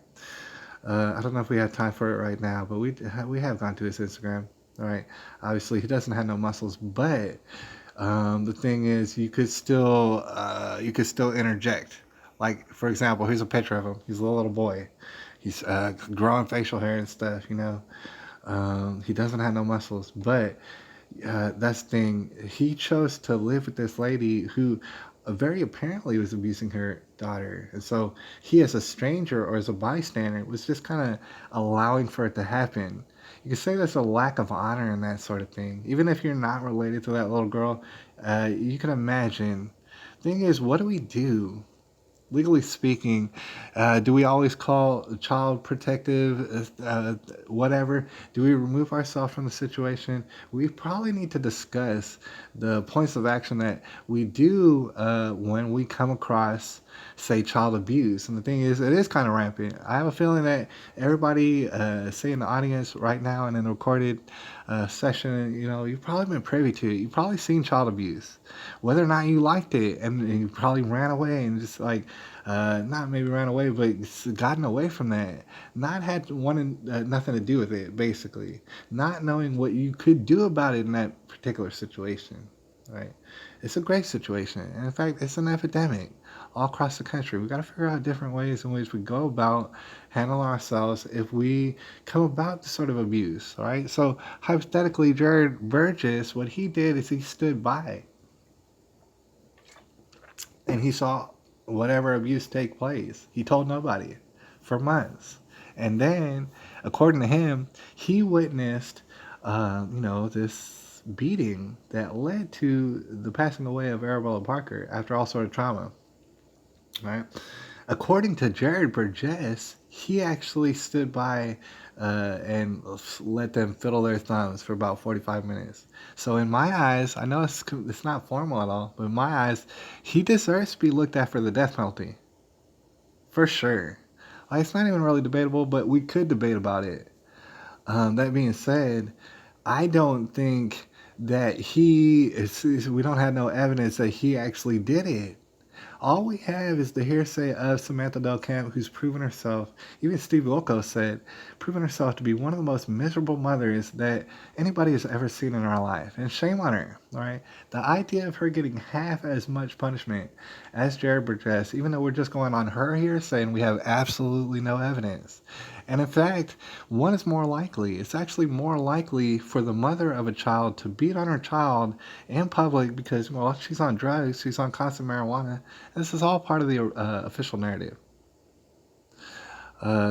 Speaker 1: I don't know if we have time for it right now, but we have gone to his Instagram. All right. Obviously, he doesn't have no muscles, but the thing is, you could still interject. Like, for example, here's a picture of him. He's a little boy. He's growing facial hair and stuff. He doesn't have no muscles, but that's the thing. He chose to live with this lady who very apparently was abusing her daughter. And so he, as a stranger or as a bystander, was just kind of allowing for it to happen. You could say there's a lack of honor in that sort of thing. Even if you're not related to that little girl, you can imagine. Thing is, what do we do? Legally speaking, do we always call child protective, whatever? Do we remove ourselves from the situation? We probably need to discuss the points of action that we do when we come across, say, child abuse. And the thing is, it is kind of rampant. I have a feeling that everybody, say in the audience right now and in the recorded session, you've probably been privy to it. You've probably seen child abuse, whether or not you liked it, and you probably ran away and just like, not maybe ran away, but gotten away from that. Not had wanting nothing to do with it, basically. Not knowing what you could do about it in that particular situation, right? It's a great situation, and in fact, it's an epidemic all across the country. We got to figure out different ways in which we go about handling ourselves if we come about this sort of abuse. All right. So hypothetically, Jared Burgess, what he did is he stood by and he saw whatever abuse take place. He told nobody for months, and then, according to him, he witnessed, this beating that led to the passing away of Arabella Parker after all sort of trauma. Right. According to Jared Burgess, he actually stood by and let them fiddle their thumbs for about 45 minutes. So in my eyes, I know it's not formal at all, but in my eyes, he deserves to be looked at for the death penalty. For sure. Like, it's not even really debatable, but we could debate about it. That being said, I don't think that we don't have no evidence that he actually did it. All we have is the hearsay of Samantha Del Camp, who's proven herself, even Steve Wilkos said, proven herself to be one of the most miserable mothers that anybody has ever seen in our life. And shame on her, all right? The idea of her getting half as much punishment as Jared Burgess, even though we're just going on her hearsay and we have absolutely no evidence. And in fact, one is more likely. It's actually more likely for the mother of a child to beat on her child in public because, well, she's on drugs, she's on constant marijuana. This is all part of the official narrative.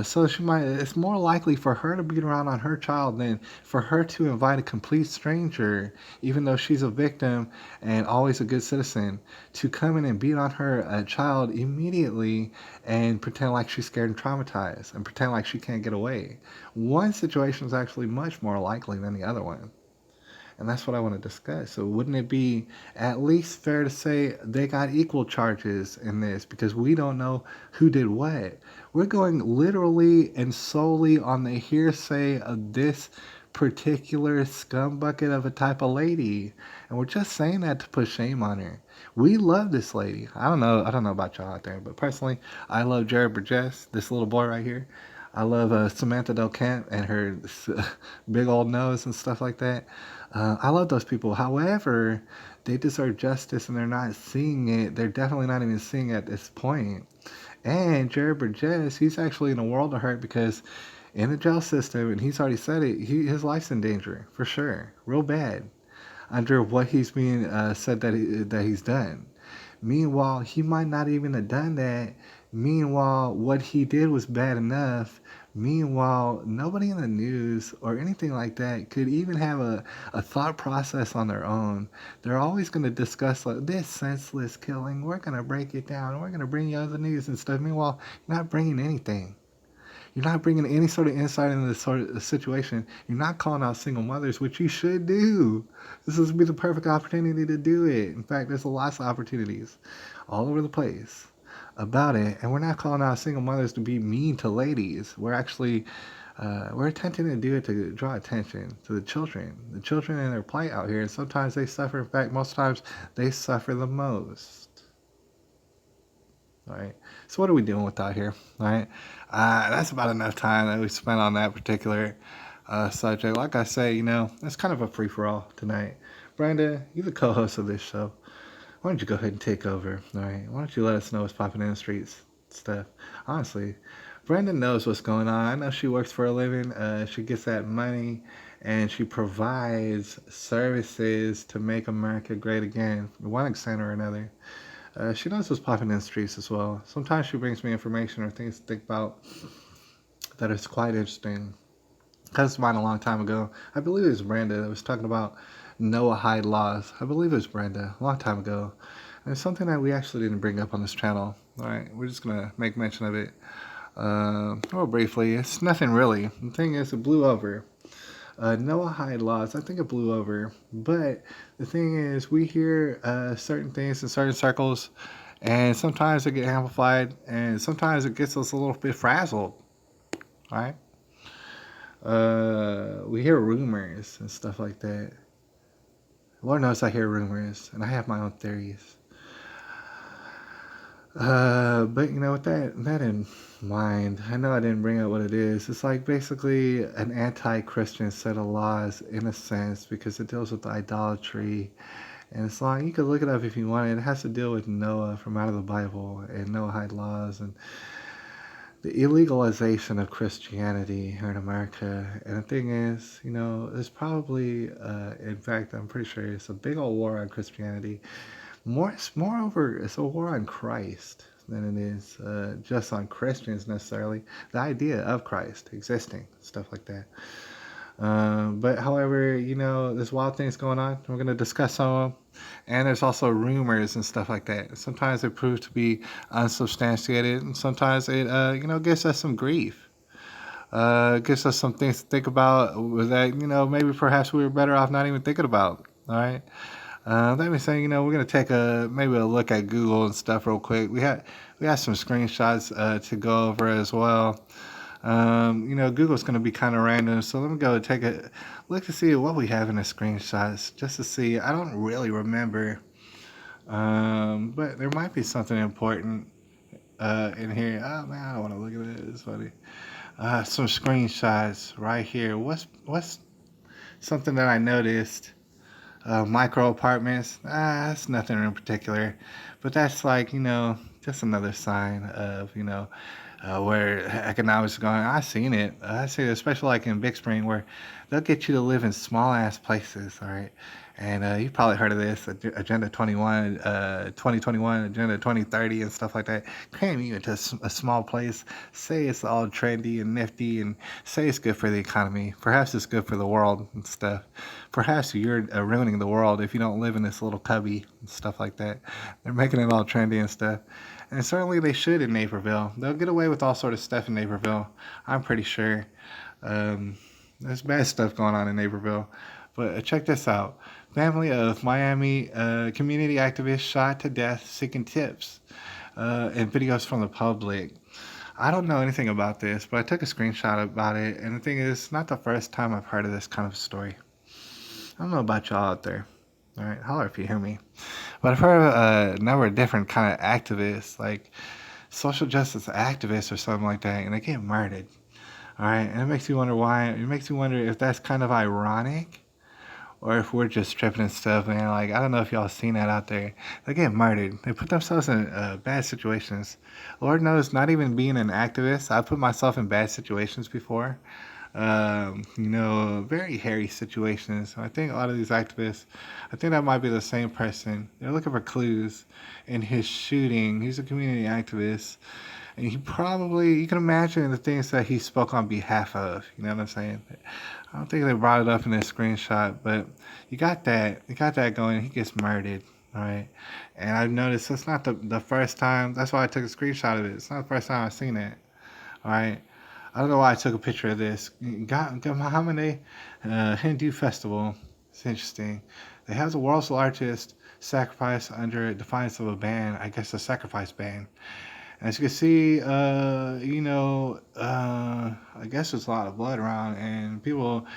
Speaker 1: So it's more likely for her to beat around on her child than for her to invite a complete stranger, even though she's a victim and always a good citizen, to come in and beat on her child immediately and pretend like she's scared and traumatized and pretend like she can't get away. One situation is actually much more likely than the other one. And that's what I want to discuss. So wouldn't it be at least fair to say they got equal charges in this because we don't know who did what? We're going literally and solely on the hearsay of this particular scumbucket of a type of lady. And we're just saying that to put shame on her. We love this lady. I don't know about y'all out there, but personally, I love Jared Burgess, this little boy right here. I love Samantha Del Camp and her big old nose and stuff like that. I love those people. However, they deserve justice and they're not seeing it. They're definitely not even seeing it at this point. And Jared Burgess, he's actually in a world of hurt because in the jail system, and he's already said it, his life's in danger, for sure. Real bad. Under what he's being said that he's done. Meanwhile, he might not even have done that. Meanwhile, what he did was bad enough. Meanwhile, nobody in the news or anything like that could even have a thought process on their own. They're always going to discuss like this senseless killing. We're going to break it down. We're going to bring you other news and stuff. Meanwhile, you're not bringing anything. You're not bringing any sort of insight into this sort of situation. You're not calling out single mothers, which you should do. This would be the perfect opportunity to do it. In fact, there's lots of opportunities all over the place about it. And we're not calling out single mothers to be mean to ladies. We're actually, we're attempting to do it to draw attention to the children and their plight out here. And sometimes they suffer. In fact, most times they suffer the most. All right. So what are we doing with that here? All right. That's about enough time that we spent on that particular subject. Like I say, it's kind of a free-for-all tonight. Brenda, you're the co-host of this show. Why don't you go ahead and take over? All right. Why don't you let us know what's popping in the streets stuff? Honestly, Brenda knows what's going on. I know she works for a living. She gets that money and she provides services to make America great again, to one extent or another. She knows what's popping in the streets as well. Sometimes she brings me information or things to think about that is quite interesting. Comes to mind a long time ago. I believe it was Brenda that was talking about Noahide laws. I believe it was Brenda, a long time ago. And it's something that we actually didn't bring up on this channel. All right, we're just going to make mention of it real briefly. It's nothing really. The thing is, it blew over. Noahide laws, I think it blew over. But the thing is, we hear certain things in certain circles, and sometimes they get amplified, and sometimes it gets us a little bit frazzled. Right? We hear rumors and stuff like that. Lord knows I hear rumors, and I have my own theories. But with that in mind, I know I didn't bring up what it is. It's like basically an anti-Christian set of laws in a sense because it deals with idolatry. And it's like you could look it up if you want. It has to deal with Noah from out of the Bible and Noahide laws and the illegalization of Christianity here in America. And the thing is, there's probably, in fact, I'm pretty sure it's a big old war on Christianity. Moreover, it's a war on Christ than it is just on Christians necessarily. The idea of Christ existing, stuff like that. But however, there's wild things going on. We're going to discuss some of them. And there's also rumors and stuff like that. Sometimes it proves to be unsubstantiated, and sometimes it, gives us some grief. Gives us some things to think about that, maybe perhaps we were better off not even thinking about. All right. Let me say, we're gonna take maybe a look at Google and stuff real quick. We had some screenshots to go over as well. Google's gonna be kind of random, so let me go take a look to see what we have in the screenshots, just to see. I don't really remember, but there might be something important in here. Oh man, I don't want to look at it. It's funny. Some screenshots right here. What's something that I noticed? Micro apartments, that's nothing in particular, but that's like, just another sign of, where economics are going. I've seen it. I see it, especially like in Big Spring, where they'll get you to live in small ass places, all right? And you've probably heard of this, Agenda 21, 2021, Agenda 2030, and stuff like that. Cram you into a small place, say it's all trendy and nifty, and say it's good for the economy. Perhaps it's good for the world and stuff. Perhaps you're ruining the world if you don't live in this little cubby and stuff like that. They're making it all trendy and stuff. And certainly they should in Naperville. They'll get away with all sort of stuff in Naperville. I'm pretty sure. There's bad stuff going on in Naperville. But check this out. Family of Miami community activists shot to death seeking tips and videos from the public. I don't know anything about this, but I took a screenshot about it. And the thing is, it's not the first time I've heard of this kind of story. I don't know about y'all out there. All right, holler if you hear me. But I've heard of a number of different kind of activists, like social justice activists or something like that, and they get murdered. All right, and it makes you wonder why. It makes you wonder if that's kind of ironic, or if we're just tripping and stuff. Man, like I don't know if y'all seen that out there. They get murdered. They put themselves in bad situations. Lord knows, not even being an activist, I put myself in bad situations before. Very hairy situations. I think a lot of these activists, I think that might be the same person. They're looking for clues in his shooting. He's a community activist. And you can imagine the things that he spoke on behalf of. You know what I'm saying? I don't think they brought it up in this screenshot, but you got that going. He gets murdered. All right. And I've noticed it's not the first time. That's why I took a screenshot of it. It's not the first time I've seen it. All right. I don't know why I took a picture of this. Muhammad Hindu festival. It's interesting. They have the world's largest sacrifice under defiance of a ban. I guess a sacrifice ban. And as you can see, I guess there's a lot of blood around, and people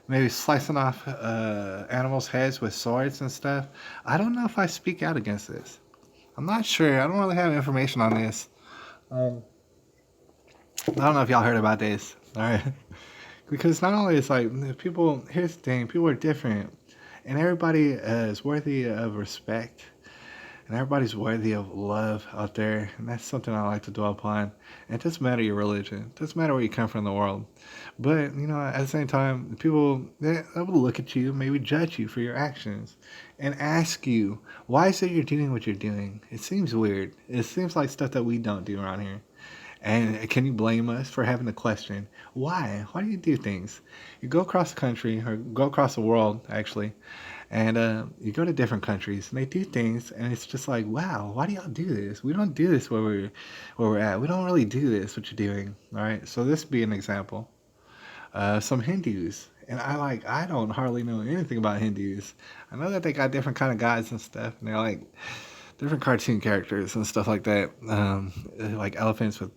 Speaker 1: maybe slicing off animals' heads with swords and stuff. I don't know if I speak out against this. I'm not sure. I don't really have information on this. I don't know if y'all heard about this, all right? Because not only is like people, here's the thing, people are different, and everybody is worthy of respect, and everybody's worthy of love out there, and that's something I like to dwell upon. And it doesn't matter your religion, it doesn't matter where you come from in the world, but at the same time, people they will look at you, maybe judge you for your actions, and ask you, why is it you're doing what you're doing? It seems weird. It seems like stuff that we don't do around here. And can you blame us for having the question, why? Why do you do things? You go across the country, or go across the world, actually, and you go to different countries, and they do things, and it's just like, wow, why do y'all do this? We don't do this where we're at. We don't really do this, what you're doing, all right? So this would be an example. Some Hindus, and I don't hardly know anything about Hindus. I know that they got different kind of gods and stuff, and they're like different cartoon characters and stuff like that, like elephants with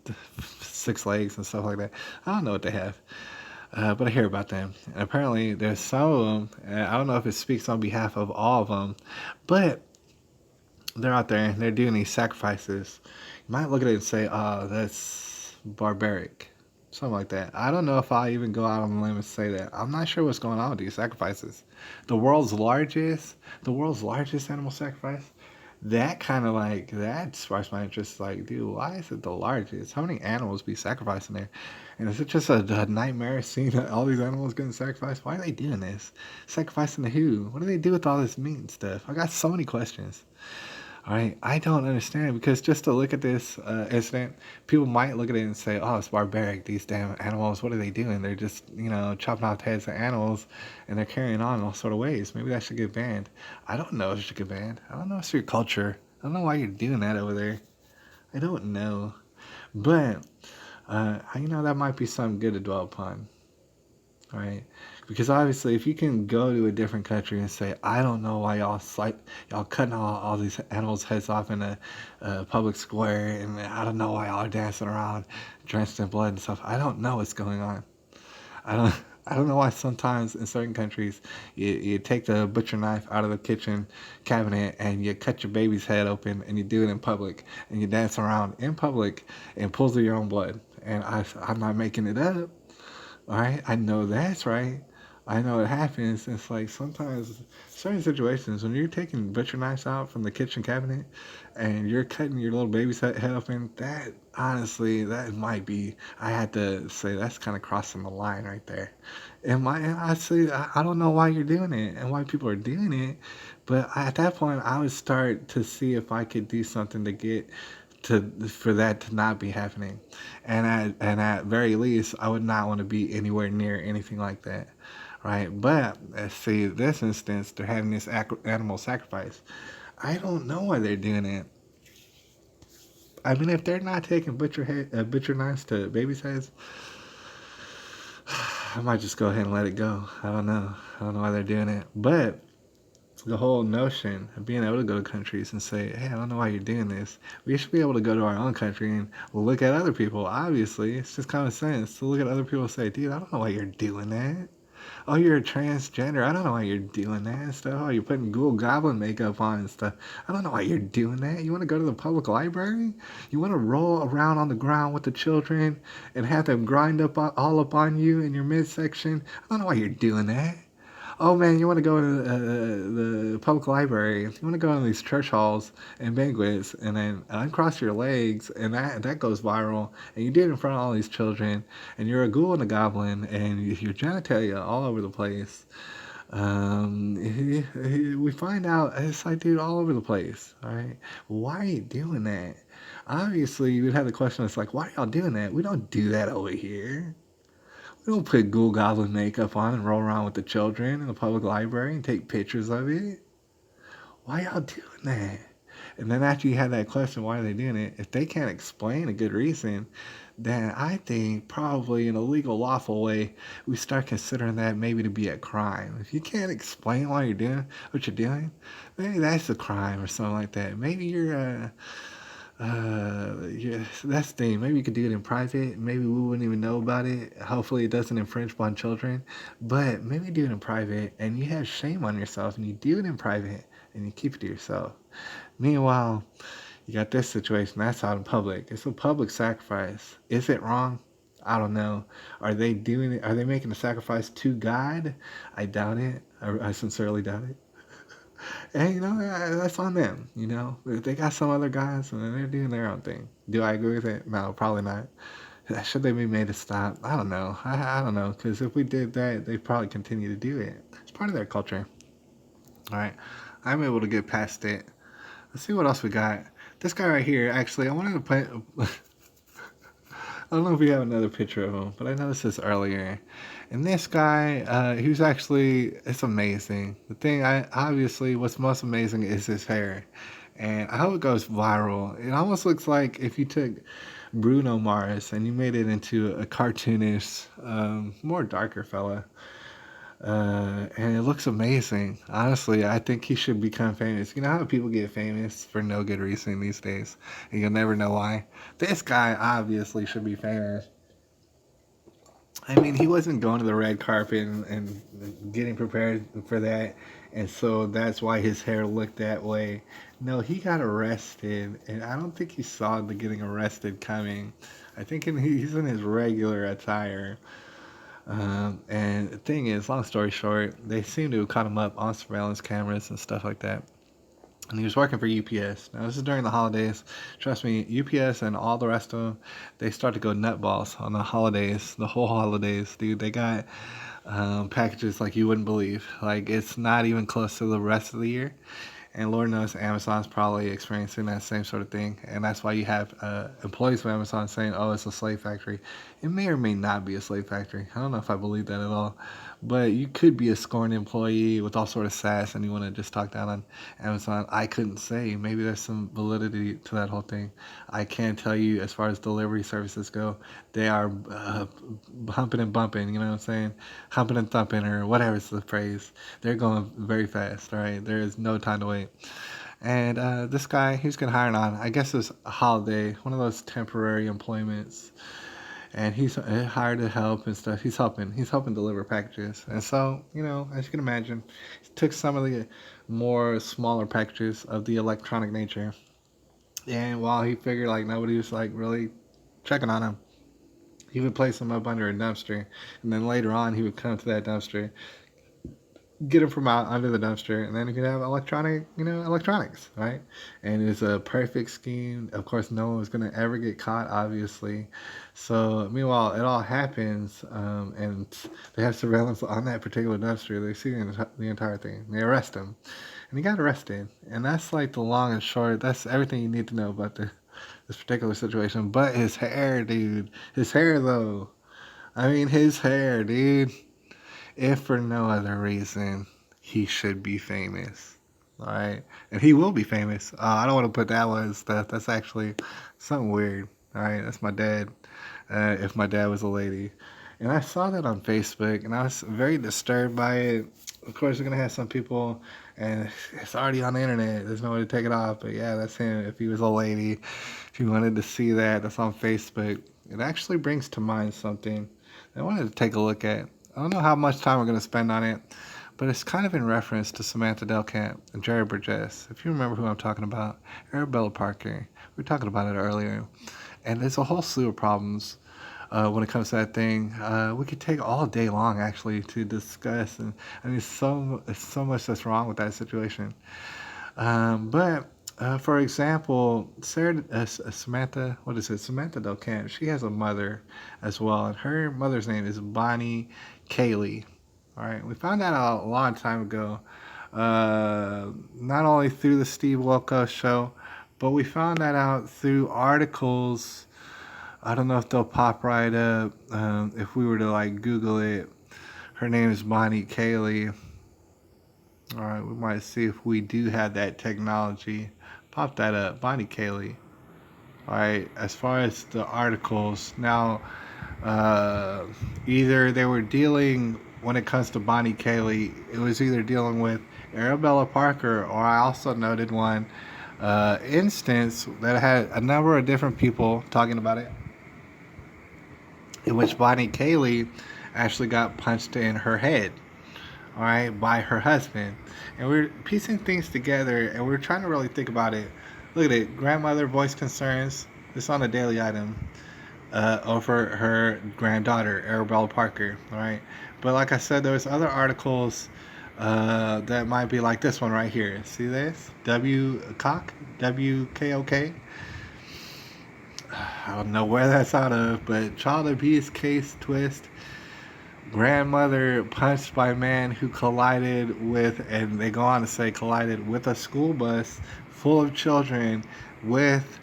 Speaker 1: 6 legs and stuff like that. I don't know what they have. But I hear about them. And apparently, there's some of them. I don't know if it speaks on behalf of all of them, but they're out there and they're doing these sacrifices. You might look at it and say, "Oh, that's barbaric," something like that. I don't know if I even go out on a limb and say that. I'm not sure what's going on with these sacrifices. The world's largest, the world's largest animal sacrifice. That kind of like that sparks my interest. Like, dude, why is it the largest? How many animals be sacrificing there? And is it just a nightmare seeing all these animals getting sacrificed? Why are they doing this? Sacrificing to who? What do they do with all this meat and stuff? I got so many questions. All right, I don't understand because just to look at this incident, people might look at it and say, "Oh, it's barbaric. These damn animals. What are they doing? They're just, chopping off the heads of animals, and they're carrying on in all sort of ways. Maybe that should get banned." I don't know if it should get banned. I don't know if it's your culture. I don't know why you're doing that over there. I don't know, but that might be something good to dwell upon. Right? Because obviously, if you can go to a different country and say, "I don't know why y'all cutting all these animals' heads off in a public square, and I don't know why y'all are dancing around drenched in blood and stuff." I don't know what's going on. I don't. I don't know why sometimes in certain countries you take the butcher knife out of the kitchen cabinet and you cut your baby's head open and you do it in public and you dance around in public and pulls of your own blood. And I'm not making it up. All right, I know that's right. I know it happens. It's like sometimes certain situations when you're taking butcher knives out from the kitchen cabinet and you're cutting your little baby's head open. That honestly, that might be. I had to say that's kind of crossing the line right there. And I say I don't know why you're doing it and why people are doing it, but at that point I would start to see if I could do something to get to for that to not be happening. And at very least, I would not want to be anywhere near anything like that, right? But let's see, this instance, they're having this animal sacrifice. I don't know why they're doing it. I mean, if they're not taking butcher knives to babies' heads, I might just go ahead and let it go. I don't know. I don't know why they're doing it, but the whole notion of being able to go to countries and say, "Hey, I don't know why you're doing this." We should be able to go to our own country and look at other people. Obviously, it's just common sense to look at other people and say, "Dude, I don't know why you're doing that. Oh, you're a transgender. I don't know why you're doing that and stuff. Oh, you're putting Google Goblin makeup on and stuff. I don't know why you're doing that. You want to go to the public library? You want to roll around on the ground with the children and have them grind up all up on you in your midsection? I don't know why you're doing that." Oh man, you want to go to the public library? You want to go to these church halls and banquets, and then uncross your legs, and that goes viral, and you did it in front of all these children, and you're a ghoul and a goblin, and your genitalia all over the place. We find out it's like, dude, all over the place. All right, why are you doing that? Obviously, you would have the question. It's like, why are y'all doing that? We don't do that over here. We don't put Ghoul Goblin makeup on and roll around with the children in the public library and take pictures of it. Why y'all doing that? And then after you have that question, why are they doing it? If they can't explain a good reason, then I think probably in a legal, lawful way, we start considering that maybe to be a crime. If you can't explain why you're doing what you're doing, maybe that's a crime or something like that. Maybe yeah, that's the thing. Maybe you could do it in private. Maybe we wouldn't even know about it. Hopefully, it doesn't infringe upon children. But maybe do it in private, and you have shame on yourself, and you do it in private, and you keep it to yourself. Meanwhile, you got this situation that's out in public. It's a public sacrifice. Is it wrong? I don't know. Are they doing it? Are they making a sacrifice to God? I doubt it. I sincerely doubt it. And that's on them. If they got some other guys and they're doing their own thing. Do I agree with it? No, probably not. Should they be made to stop? I don't know. I don't know, because if we did that, they'd probably continue to do it. It's part of their culture. All right, I'm able to get past it. Let's see what else we got. This guy right here, actually, I wanted to play. I don't know if we have another picture of him, but I noticed this earlier. And this guy, he was actually, it's amazing. The thing, obviously, what's most amazing is his hair. And I hope it goes viral. It almost looks like if you took Bruno Mars and you made it into a cartoonish, more darker fella. And it looks amazing. Honestly, I think he should become famous. You know how people get famous for no good reason these days, and you'll never know why? This guy obviously should be famous. I mean, he wasn't going to the red carpet and getting prepared for that, and so that's why his hair looked that way. No, he got arrested, and I don't think he saw the getting arrested coming. I think he's in his regular attire. And the thing is, long story short, they seem to have caught him up on surveillance cameras and stuff like that. And he was working for UPS. Now, this is during the holidays. Trust me, UPS and all the rest of them, they start to go nutballs on the holidays, the whole holidays, dude. They got packages like you wouldn't believe. Like, it's not even close to the rest of the year. And Lord knows Amazon's probably experiencing that same sort of thing. And that's why you have employees of Amazon saying, oh, it's a slave factory. It may or may not be a slave factory. I don't know if I believe that at all. But you could be a scorned employee with all sort of sass and you want to just talk down on Amazon. I couldn't say. Maybe there's some validity to that whole thing. I can tell you as far as delivery services go, they are humping and bumping, you know what I'm saying? Humping and thumping or whatever is the phrase. They're going very fast, all right? There is no time to wait. And this guy, he's getting hired on, I guess it's a holiday, one of those temporary employments. And he's hired to help and stuff. He's helping deliver packages. And so, you know, as you can imagine, he took some of the more smaller packages of the electronic nature. And while he figured like nobody was like really checking on him, he would place them up under a dumpster. And then later on, he would come to that dumpster, get them from out under the dumpster, and then you could have electronics, right? And it's a perfect scheme. Of course, no one was gonna ever get caught, obviously. So meanwhile, it all happens, and they have surveillance on that particular dumpster. They see the entire thing. They arrest him, and he got arrested. And that's like the long and short. That's everything you need to know about this particular situation. But his hair, dude, his hair though. I mean, his hair, dude. If for no other reason, he should be famous. All right, and he will be famous. I don't want to put that one as stuff. That's actually something weird. All right, that's my dad. If my dad was a lady, and I saw that on Facebook, and I was very disturbed by it. Of course, you're gonna have some people, and it's already on the internet. There's no way to take it off. But yeah, that's him. If he was a lady, if you wanted to see that, that's on Facebook. It actually brings to mind something I wanted to take a look at. I don't know how much time we're going to spend on it, but it's kind of in reference to Samantha Delcamp and Jerry Burgess. If you remember who I'm talking about, Arabella Parker. We were talking about it earlier. And there's a whole slew of problems when it comes to that thing. We could take all day long, actually, to discuss. And I mean, so much that's wrong with that situation. But for example, Samantha, what is it? Samantha Delcamp. She has a mother as well, and her mother's name is Bonnie Kaylee. All right, we found that out a long time ago. Not only through the Steve Wilkos show, but we found that out through articles. I don't know if they'll pop right up. If we were to like Google it, her name is Bonnie Kaylee. All right, we might see if we do have that technology. Pop that up, Bonnie Kaylee. All right, as far as the articles, now, either they were dealing, when it comes to Bonnie Kaylee, it was either dealing with Arabella Parker, or I also noted one instance that had a number of different people talking about it, in which Bonnie Kaylee actually got punched in her head, all right, by her husband. And we're piecing things together, and we're trying to really think about it. Look at it, grandmother voiced concerns. It's on a daily item over her granddaughter, Arabella Parker, all right? But like I said, there's other articles that might be like this one right here. See this? WKOK. I don't know where that's out of, but child abuse case twist. Grandmother punched by man who collided with, and they go on to say collided with a school bus full of children with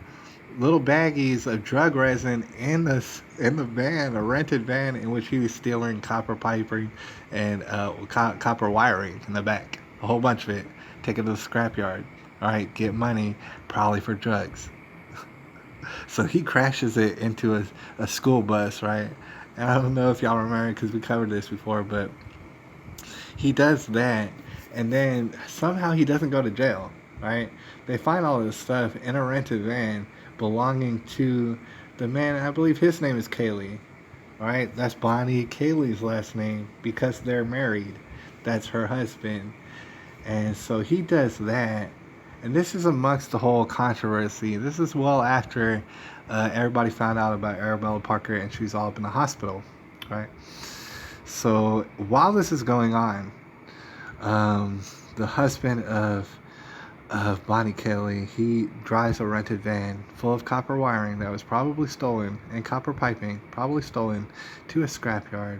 Speaker 1: little baggies of drug resin in the van, a rented van in which he was stealing copper piping and copper wiring in the back, a whole bunch of it, take it to the scrapyard. All right, get money, probably for drugs. So he crashes it into a school bus, right? And I don't know if y'all remember because we covered this before, but he does that, and then somehow he doesn't go to jail, right? They find all this stuff in a rented van belonging to the man, I believe his name is Kaylee, All right, that's Bonnie Kaylee's last name because they're married. That's her husband. And so he does that. And this is amongst the whole controversy. This is well after everybody found out about Arabella Parker and she's all up in the hospital, right? So while this is going on, the husband of Bonnie Kelly, he drives a rented van full of copper wiring that was probably stolen and copper piping, probably stolen, to a scrapyard.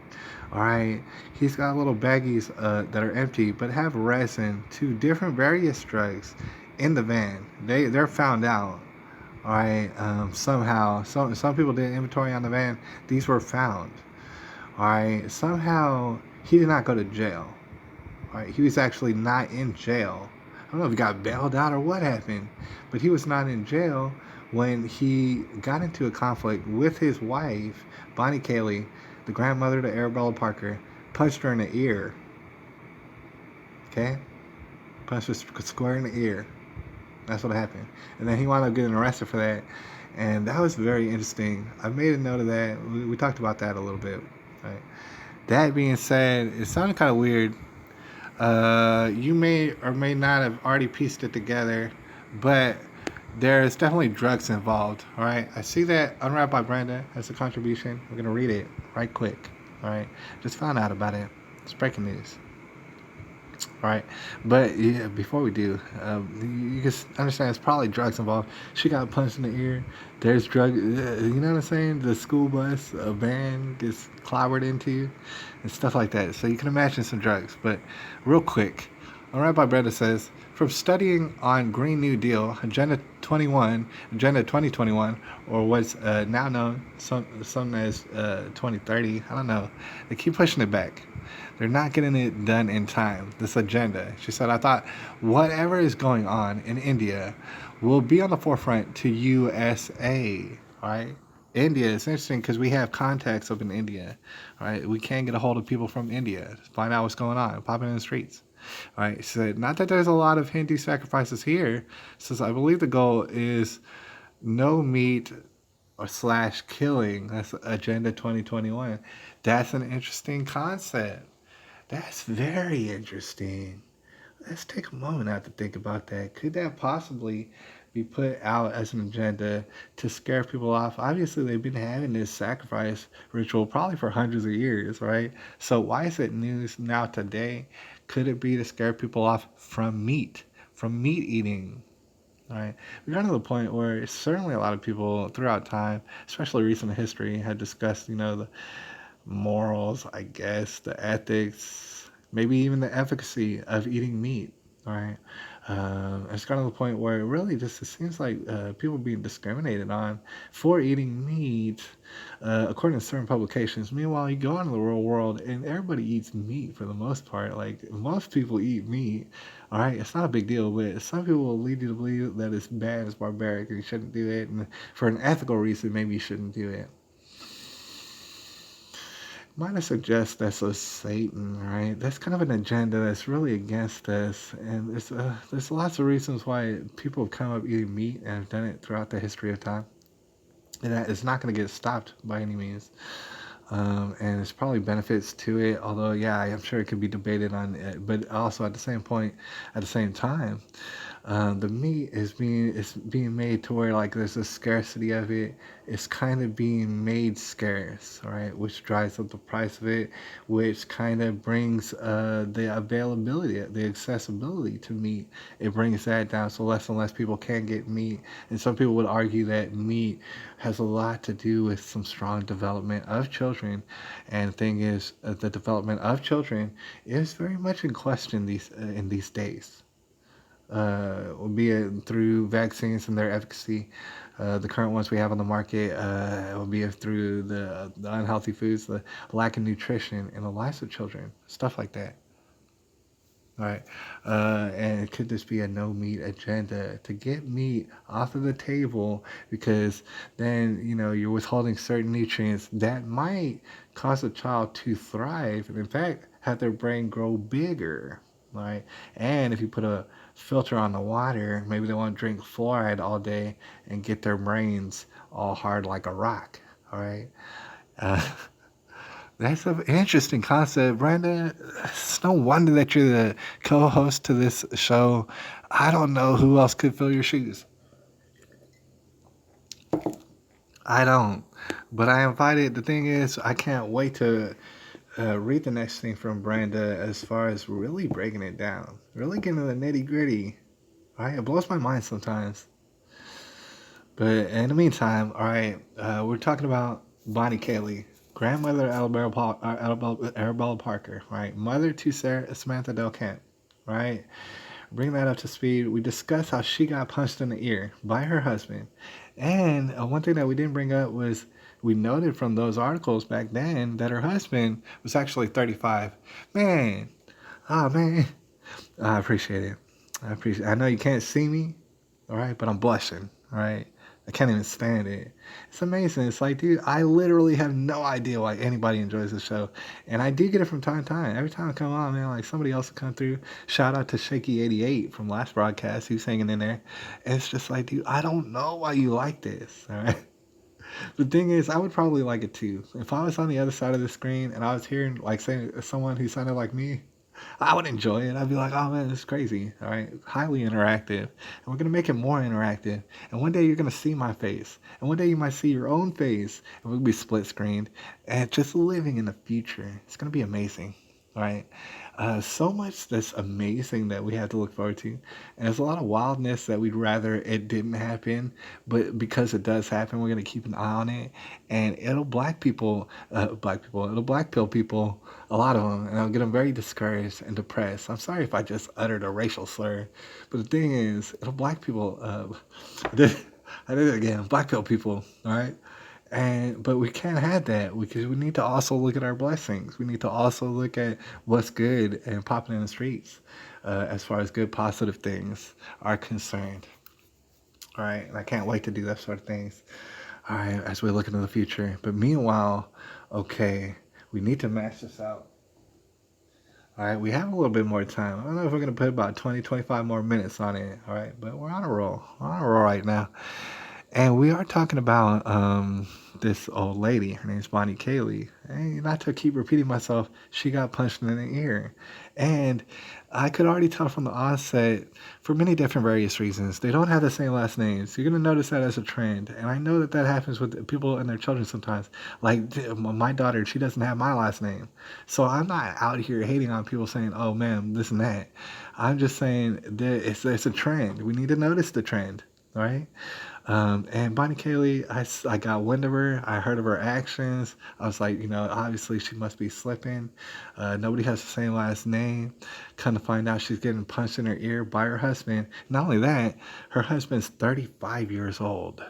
Speaker 1: All right, he's got little baggies that are empty but have resin to different various drugs in the van. They're found out. All right, somehow some people did inventory on the van. These were found. All right, somehow he did not go to jail. All right, he was actually not in jail. I don't know if he got bailed out or what happened, but he was not in jail when he got into a conflict with his wife, Bonnie Kelly, the grandmother to Arabella Parker, punched her in the ear. Okay? Punched her square in the ear. That's what happened. And then he wound up getting arrested for that. And that was very interesting. I made a note of that. We talked about that a little bit. Right? That being said, it sounded kind of weird. You may or may not have already pieced it together, but there's definitely drugs involved. All right, I see that Unwrapped by Brenda as a contribution. We're gonna read it right quick. All right, just found out about it. It's breaking news. All right, but yeah, before we do, you just understand it's probably drugs involved. She got punched in the ear. There's drug. You know what I'm saying? The school bus, a van gets clobbered into, and stuff like that. So you can imagine some drugs. But real quick, all right, by Brenda says, from studying on Green New Deal, Agenda 21, Agenda 2021, or what's now known some as 2030. I don't know. They keep pushing it back. They're not getting it done in time. This agenda. She said, I thought whatever is going on in India will be on the forefront to USA. All right. India, it's interesting because we have contacts up in India. All right. We can get a hold of people from India, find out what's going on, popping in the streets. All right. She said, not that there's a lot of Hindu sacrifices here. Says, I believe the goal is no meat or slash killing. That's Agenda 2021. That's an interesting concept. That's very interesting. Let's take a moment out to think about that. Could that possibly be put out as an agenda to scare people off? Obviously, they've been having this sacrifice ritual probably for hundreds of years, right? So why is it news now today? Could it be to scare people off from meat eating? Right. We've gotten to the point where certainly a lot of people throughout time, especially recent history, had discussed, the morals, I guess, the ethics, maybe even the efficacy of eating meat. All right. It's gotten to the point where it really just it seems like people being discriminated on for eating meat, according to certain publications. Meanwhile, you go out in the real world and everybody eats meat for the most part. Like most people eat meat. All right, it's not a big deal, but some people will lead you to believe that it's bad, it's barbaric, and you shouldn't do it. And for an ethical reason, maybe you shouldn't do it. Might I suggest that's a Satan, right? That's kind of an agenda that's really against us, and there's lots of reasons why people have come up eating meat and have done it throughout the history of time, and that is not going to get stopped by any means. And there's probably benefits to it, although yeah, I'm sure it could be debated on it, but also at the same time, the meat is being made to where like there's a scarcity of it. It's kind of being made scarce, all right, which drives up the price of it, which kind of brings the availability, the accessibility to meat. It brings that down, so less and less people can get meat. And some people would argue that meat has a lot to do with some strong development of children. And the thing is, the development of children is very much in question in these days, be it through vaccines and their efficacy. The current ones we have on the market, will be it through the unhealthy foods, the lack of nutrition in the lives of children, stuff like that. All right. And could this be a no meat agenda to get meat off of the table? Because then, you're withholding certain nutrients that might cause a child to thrive and, in fact, have their brain grow bigger. Right. And if you put a filter on the water, maybe they want to drink fluoride all day and get their brains all hard like a rock. All right. Uh, That's an interesting concept, Brenda. It's no wonder that you're the co-host to this show. I don't know who else could fill your shoes. I don't. But I invited. The thing is, I can't wait to read the next thing from Brenda as far as really breaking it down, really getting to the nitty gritty. Right? It blows my mind sometimes. But in the meantime, all right, we're talking about Bonnie Cayley, grandmother of Arabella Parker, right? Mother to Samantha Del Camp, right? Bring that up to speed. We discussed how she got punched in the ear by her husband. And one thing that we didn't bring up was we noted from those articles back then that her husband was actually 35. Man, oh man, I appreciate it. I know you can't see me, all right, but I'm blushing, all right. I can't even stand it. It's amazing. It's like, dude, I literally have no idea why anybody enjoys this show, and I do get it from time to time. Every time I come on, man, like somebody else will come through. Shout out to Shaky88 from last broadcast. He was hanging in there. And it's just like, dude, I don't know why you like this, all right. The thing is, I would probably like it too. If I was on the other side of the screen and I was hearing like saying someone who sounded like me, I would enjoy it. I'd be like, oh man, this is crazy. All right. Highly interactive. And we're going to make it more interactive. And one day you're going to see my face. And one day you might see your own face. And we'll be split screened. And just living in the future. It's going to be amazing. All right. So much that's amazing that we have to look forward to. And there's a lot of wildness that we'd rather it didn't happen. But because it does happen, we're going to keep an eye on it. And it'll it'll black pill people, a lot of them, and it'll get them very discouraged and depressed. I'm sorry if I just uttered a racial slur. But the thing is, it'll black people, I did it again, black pill people, all right? But we can't have that because we need to also look at our blessings. We need to also look at what's good and popping in the streets, as far as good positive things are concerned. All right, and I can't wait to do that sort of things. All right, as we look into the future. But meanwhile, okay, we need to mash this out. All right, we have a little bit more time. I don't know if we're going to put about 20, 25 more minutes on it. All right, but we're on a roll. We're on a roll right now. And we are talking about this old lady. Her name's Bonnie Cayley. And not to keep repeating myself, she got punched in the ear. And I could already tell from the onset, for many different various reasons, they don't have the same last names. You're going to notice that as a trend. And I know that that happens with people and their children sometimes. Like my daughter, she doesn't have my last name. So I'm not out here hating on people saying, oh man, this and that. I'm just saying that it's a trend. We need to notice the trend. All right. And Bonnie Cayley, I got wind of her. I heard of her actions. I was like, obviously she must be slipping. Nobody has the same last name. Come to find out she's getting punched in her ear by her husband. Not only that, her husband's 35 years old.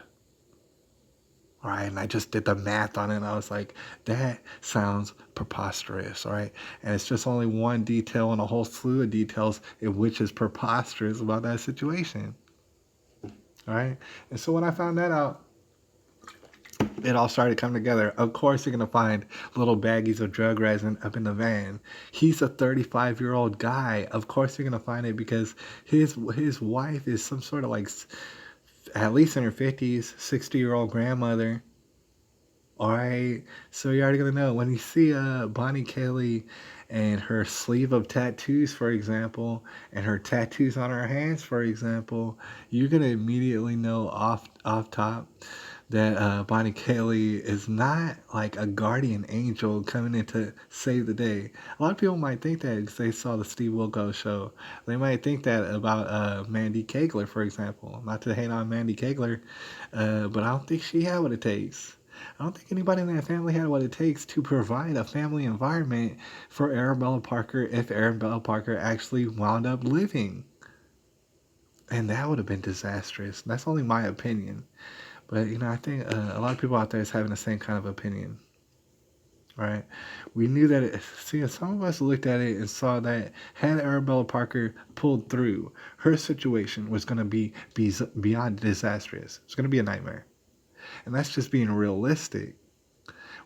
Speaker 1: All right, and I just did the math on it, and I was like, that sounds preposterous, all right? And it's just only one detail in a whole slew of details in which is preposterous about that situation. All right. And so when I found that out, it all started coming together. Of course, you're going to find little baggies of drug resin up in the van. He's a 35-year-old guy. Of course, you're going to find it because his wife is some sort of like, at least in her 50s, 60-year-old grandmother. All right. So you're already going to know. When you see Bonnie Cayley and her sleeve of tattoos, for example, and her tattoos on her hands, for example, you're going to immediately know off top that Bonnie Cayley is not like a guardian angel coming in to save the day. A lot of people might think that because they saw the Steve Wilkos show. They might think that about Mandy Kegler, for example. Not to hate on Mandy Kegler, but I don't think she had what it takes. I don't think anybody in that family had what it takes to provide a family environment for Arabella Parker if Arabella Parker actually wound up living. And that would have been disastrous. That's only my opinion. But, I think a lot of people out there is having the same kind of opinion. Right? We knew that some of us looked at it and saw that had Arabella Parker pulled through, her situation was going to be beyond disastrous. It's going to be a nightmare. And that's just being realistic.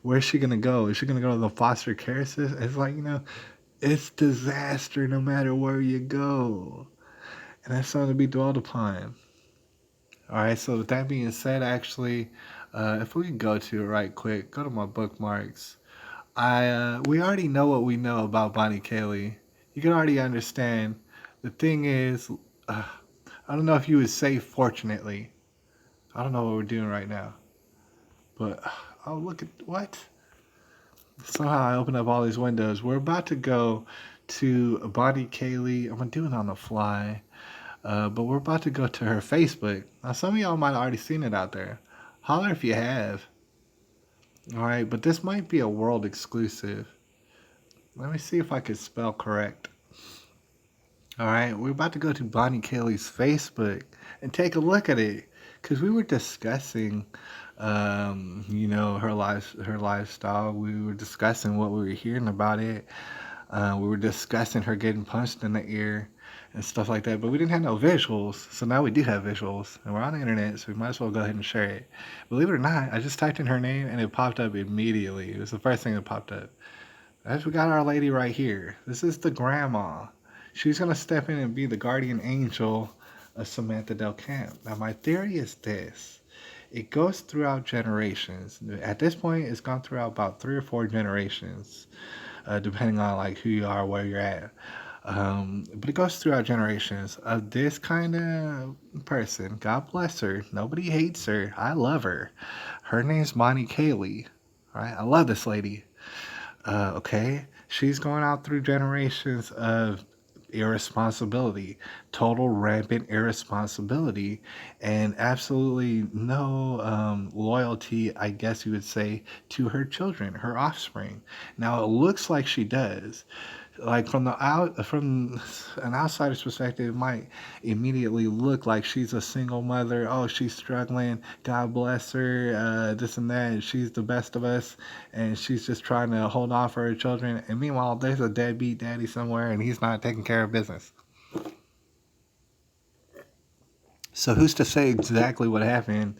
Speaker 1: Where's she going to go? Is she going to go to the foster care system? It's like, it's disaster no matter where you go. And that's something to be dwelled upon. All right, so with that being said, actually, if we can go to it right quick, go to my bookmarks. We already know what we know about Bonnie Kaylee. You can already understand. The thing is, uh, I don't know if you would say fortunately. I don't know what we're doing right now, but oh look at what. Somehow I opened up all these windows. We're about to go to Bonnie Kaylee. I'm gonna do it on the fly, but we're about to go to her Facebook. Now some of y'all might have already seen it out there. Holler if you have. All right, but this might be a world exclusive. Let me see if I can spell correct. All right, we're about to go to Bonnie Kaylee's Facebook and take a look at it because we were discussing, her lifestyle. We were discussing what we were hearing about it. We were discussing her getting punched in the ear and stuff like that, but we didn't have no visuals. So now we do have visuals, and we're on the internet, so we might as well go ahead and share it. Believe it or not, I just typed in her name and it popped up immediately. It was the first thing that popped up. As we got our lady right here. This is the grandma. She's gonna step in and be the guardian angel of Samantha Del Camp. Now my theory is this. It goes throughout generations. At this point, it's gone throughout about 3 or 4 generations, depending on like who you are, where you're at. But it goes throughout generations of this kind of person. God bless her. Nobody hates her. I love her. Her name's Bonnie Kaylee. All right, I love this lady. Okay, she's going out through generations of irresponsibility, total rampant irresponsibility, and absolutely no loyalty, I guess you would say, to her children, her offspring. Now it looks like she does. Like from an outsider's perspective, it might immediately look like she's a single mother. Oh, she's struggling. God bless her. This and that. She's the best of us, and she's just trying to hold on for her children. And meanwhile, there's a deadbeat daddy somewhere, and he's not taking care of business. So who's to say exactly what happened?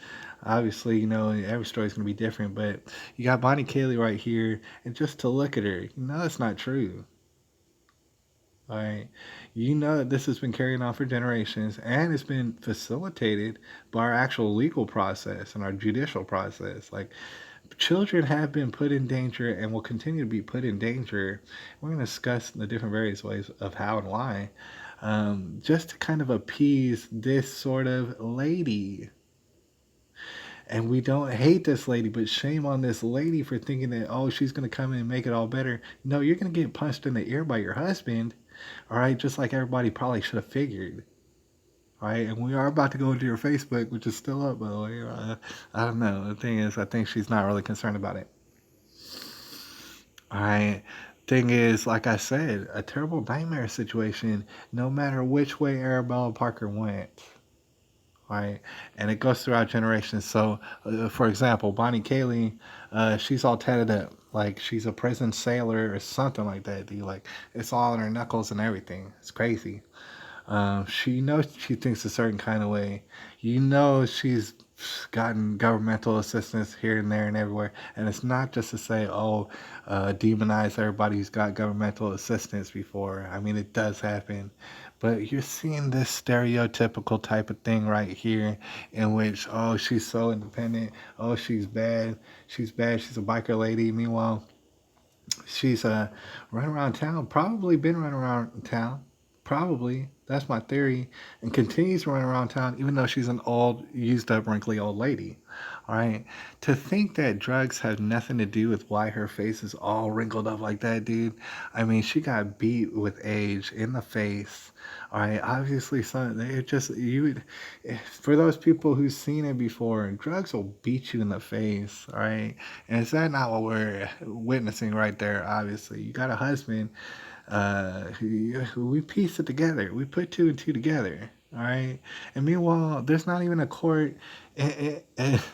Speaker 1: Obviously, every story's gonna be different, but you got Bonnie Kaylee right here, and just to look at her, it's not true. All right. You know that this has been carried on for generations and it's been facilitated by our actual legal process and our judicial process. Like, children have been put in danger and will continue to be put in danger. We're going to discuss the different various ways of how and why, just to kind of appease this sort of lady. And we don't hate this lady, but shame on this lady for thinking that, oh, she's going to come in and make it all better. No, you're going to get punched in the ear by your husband. All right, just like everybody probably should have figured. All right, and we are about to go into your Facebook, which is still up, by the way. I don't know. The thing is, I think she's not really concerned about it. All right. Thing is, like I said, a terrible nightmare situation, no matter which way Arabella Parker went. Right, and it goes throughout generations. So, for example, Bonnie Kaylee, she's all tatted up, like she's a prison sailor or something like that. Dude, like it's all on her knuckles and everything. It's crazy. She knows she thinks a certain kind of way. She's gotten governmental assistance here and there and everywhere. And it's not just to say, oh, demonize everybody who's got governmental assistance before. I mean, it does happen. But you're seeing this stereotypical type of thing right here in which, oh, she's so independent. Oh, she's bad. She's bad. She's a biker lady. Meanwhile, she's running around town, probably been running around town. Probably. That's my theory. And continues to run around town even though she's an old, used up, wrinkly old lady. All right. To think that drugs have nothing to do with why her face is all wrinkled up like that, dude. I mean, she got beat with age in the face. All right. Obviously, for those people who've seen it before, drugs will beat you in the face. All right. And is that not what we're witnessing right there? Obviously, you got a husband. We piece it together. We put two and two together. All right. And meanwhile, there's not even a court. And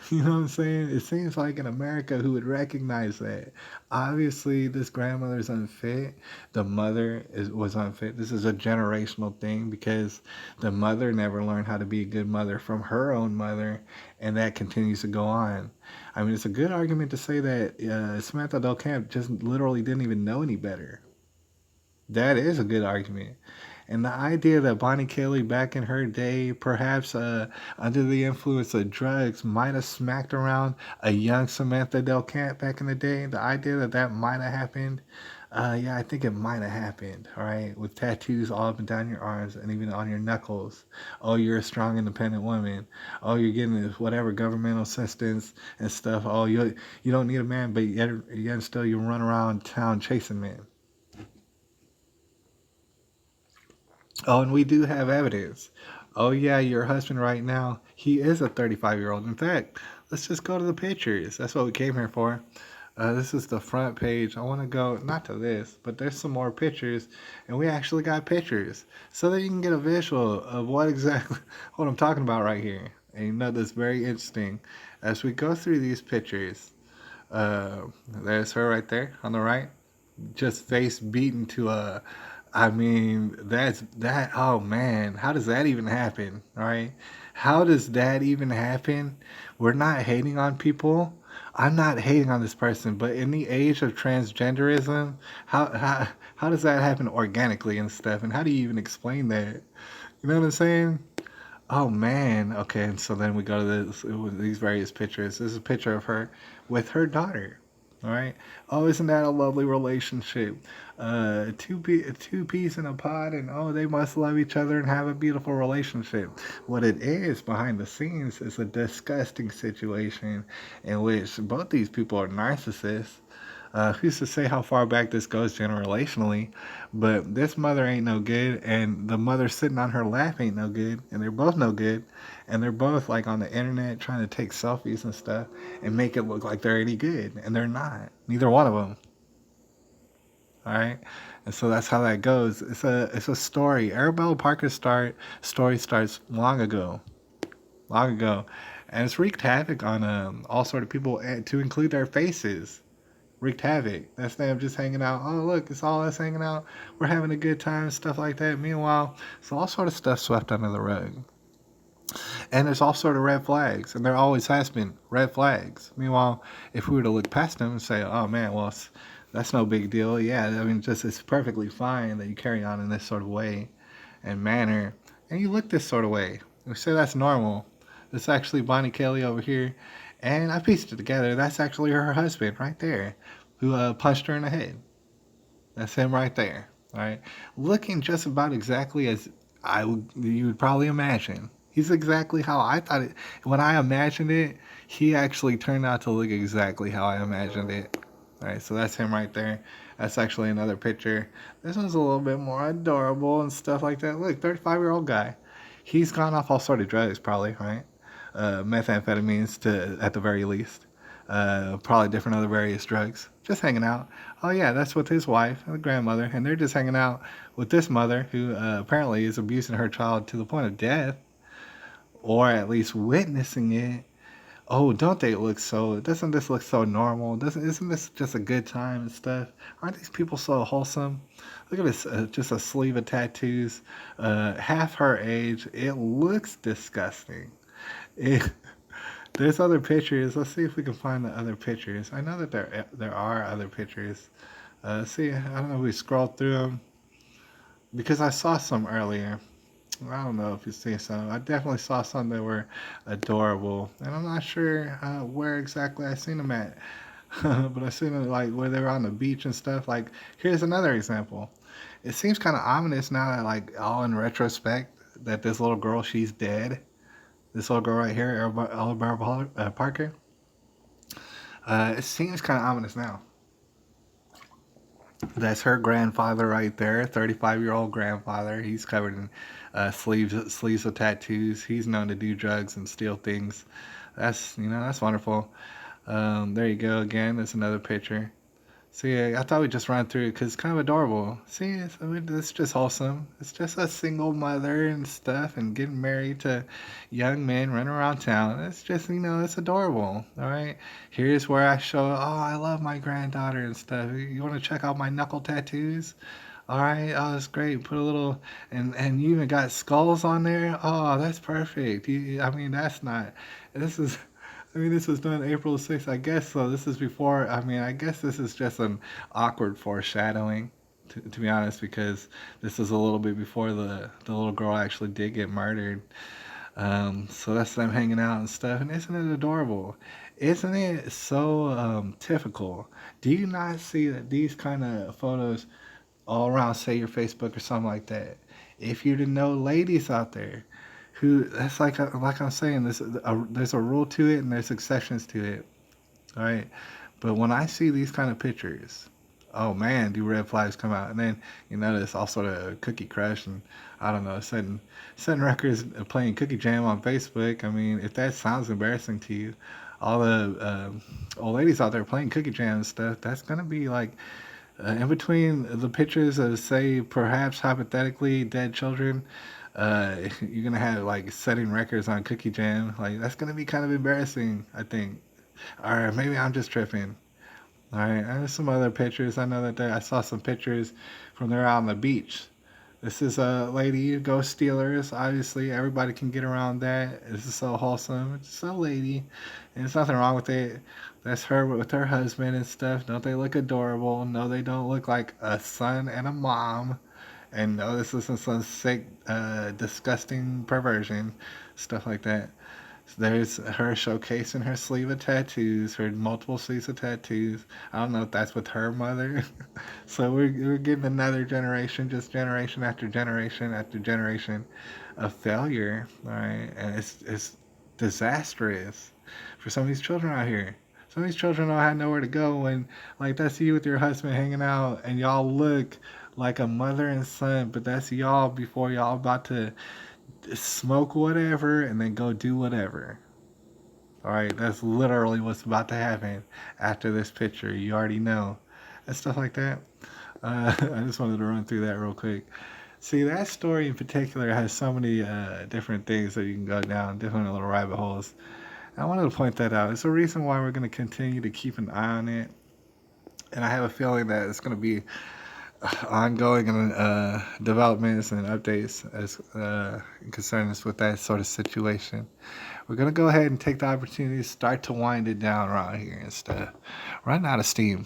Speaker 1: you know what I'm saying? It seems like in America who would recognize that. Obviously, this grandmother's unfit. The mother was unfit. This is a generational thing because the mother never learned how to be a good mother from her own mother, and that continues to go on. I mean, it's a good argument to say that Samantha Del Camp just literally didn't even know any better. That is a good argument. And the idea that Bonnie Kelly back in her day, perhaps under the influence of drugs, might have smacked around a young Samantha Del Camp back in the day, the idea that that might have happened, yeah, I think it might have happened, all right, with tattoos all up and down your arms and even on your knuckles. Oh, you're a strong, independent woman. Oh, you're getting this whatever governmental assistance and stuff. Oh, you don't need a man, but yet still you run around town chasing men. Oh, and we do have evidence. Oh, yeah, your husband right now, he is a 35-year-old. In fact, let's just go to the pictures. That's what we came here for. This is the front page. I want to go, not to this, but there's some more pictures, and we actually got pictures so that you can get a visual of what exactly, what I'm talking about right here. And you know, that's very interesting. As we go through these pictures, there's her right there on the right, just face beaten to a. I mean, that's that. Oh man, how does that even happen? Right? How does that even happen? We're not hating on people. I'm not hating on this person, but in the age of transgenderism, how does that happen organically and stuff? And how do you even explain that? You know what I'm saying? Oh man. Okay, and so then we go to these various pictures. This is a picture of her with her daughter. All right. Oh, isn't that a lovely relationship? Two peas in a pod, and oh, they must love each other and have a beautiful relationship. What it is behind the scenes is a disgusting situation in which both these people are narcissists. Who's to say how far back this goes generationally? But this mother ain't no good, and the mother sitting on her lap ain't no good, and they're both no good, and they're both like on the internet trying to take selfies and stuff and make it look like they're any good, and they're not. Neither one of them. All right, and so that's how that goes. It's a story. Arabella Parker's story starts long ago, and it's wreaked havoc on all sort of people, to include their faces. Wreaked havoc. That's them just hanging out. Oh, look, it's all us hanging out. We're having a good time, stuff like that. Meanwhile, it's all sort of stuff swept under the rug. And there's all sort of red flags, and there always has been red flags. Meanwhile, if we were to look past them and say, oh man, well, that's no big deal. Yeah, I mean, just it's perfectly fine that you carry on in this sort of way and manner, and you look this sort of way. We say that's normal. It's actually Bonnie Kelly over here, and I pieced it together. That's actually her husband right there, who punched her in the head. That's him right there. All right, looking just about exactly as you would probably imagine. He's exactly how I thought it. When I imagined it, he actually turned out to look exactly how I imagined it. All right, so that's him right there. That's actually another picture. This one's a little bit more adorable and stuff like that. Look, 35-year-old guy. He's gone off all sort of drugs, probably, right? Methamphetamines to at the very least. Probably different other various drugs. Just hanging out. Oh yeah, that's with his wife, the grandmother, and they're just hanging out with this mother who apparently is abusing her child to the point of death, or at least witnessing it. Oh, don't they look so? Doesn't this look so normal? Doesn't isn't this just a good time and stuff? Aren't these people so wholesome? Look at this, just a sleeve of tattoos, half her age. It looks disgusting. It, there's other pictures. Let's see if we can find the other pictures. I know that there are other pictures. See, I don't know if we scroll through them because I saw some earlier. I don't know if you see some. I definitely saw some that were adorable, and I'm not sure where exactly I seen them at. But I seen them like where they were on the beach and stuff. Like here's another example. It seems kind of ominous now that like all in retrospect that this little girl she's dead. This little girl right here, Alabama Parker. It seems kind of ominous now. That's her grandfather right there, 35-year-old grandfather. He's covered in sleeves of tattoos. He's known to do drugs and steal things. That's wonderful. There you go again. That's another picture. So yeah, I thought we'd just run through it because it's kind of adorable. See, it's just wholesome. It's just a single mother and stuff and getting married to young men running around town. It's just, it's adorable. All right. Here's where I show, oh, I love my granddaughter and stuff. You want to check out my knuckle tattoos? All right. Oh, that's great. Put a little, and you even got skulls on there. Oh, that's perfect. I mean, that's not, this is, this was done April 6th, I guess. So this is before. I guess this is just an awkward foreshadowing. to be honest, because this is a little bit before the little girl actually did get murdered. So that's them hanging out and stuff. And isn't it adorable? Isn't it so typical? Do you not see that these kind of photos all around, say your Facebook or something like that? If you didn't know ladies out there who, that's like I'm saying, there's a rule to it and there's exceptions to it. All right. But when I see these kind of pictures, oh man, do red flags come out? And then you notice all sort of Cookie Crush and I don't know, setting records playing Cookie Jam on Facebook. I mean, if that sounds embarrassing to you, all the old ladies out there playing Cookie Jam and stuff, that's gonna be like in between the pictures of, say, perhaps hypothetically dead children. You're gonna have like setting records on Cookie Jam. Like that's gonna be kind of embarrassing, I think. Or maybe I'm just tripping. All right, and there's some other pictures. I know that I saw some pictures from there out on the beach. This is a lady, go Steelers. Obviously, everybody can get around that. This is so wholesome. It's a lady, and there's nothing wrong with it. That's her with her husband and stuff. Don't they look adorable? No, they don't look like a son and a mom. And no, this isn't some sick, disgusting perversion, stuff like that. There's her showcasing her sleeve of tattoos, her multiple sleeves of tattoos. I don't know if that's with her mother. So we're getting another generation, just generation after generation after generation of failure, all right? And it's disastrous for some of these children out here. Some of these children don't have nowhere to go when, like, that's you with your husband hanging out and y'all look like a mother and son, but that's y'all before y'all about to smoke whatever and then go do whatever. All right, that's literally what's about to happen after this picture. You already know, and stuff like that. I just wanted to run through that real quick. See, that story in particular has so many different things that you can go down, different little rabbit holes. I wanted to point that out. It's a reason why we're going to continue to keep an eye on it, and I have a feeling that it's going to be ongoing and developments and updates as concerns with that sort of situation. We're gonna go ahead and take the opportunity to start to wind it down around here and stuff. Running out of steam.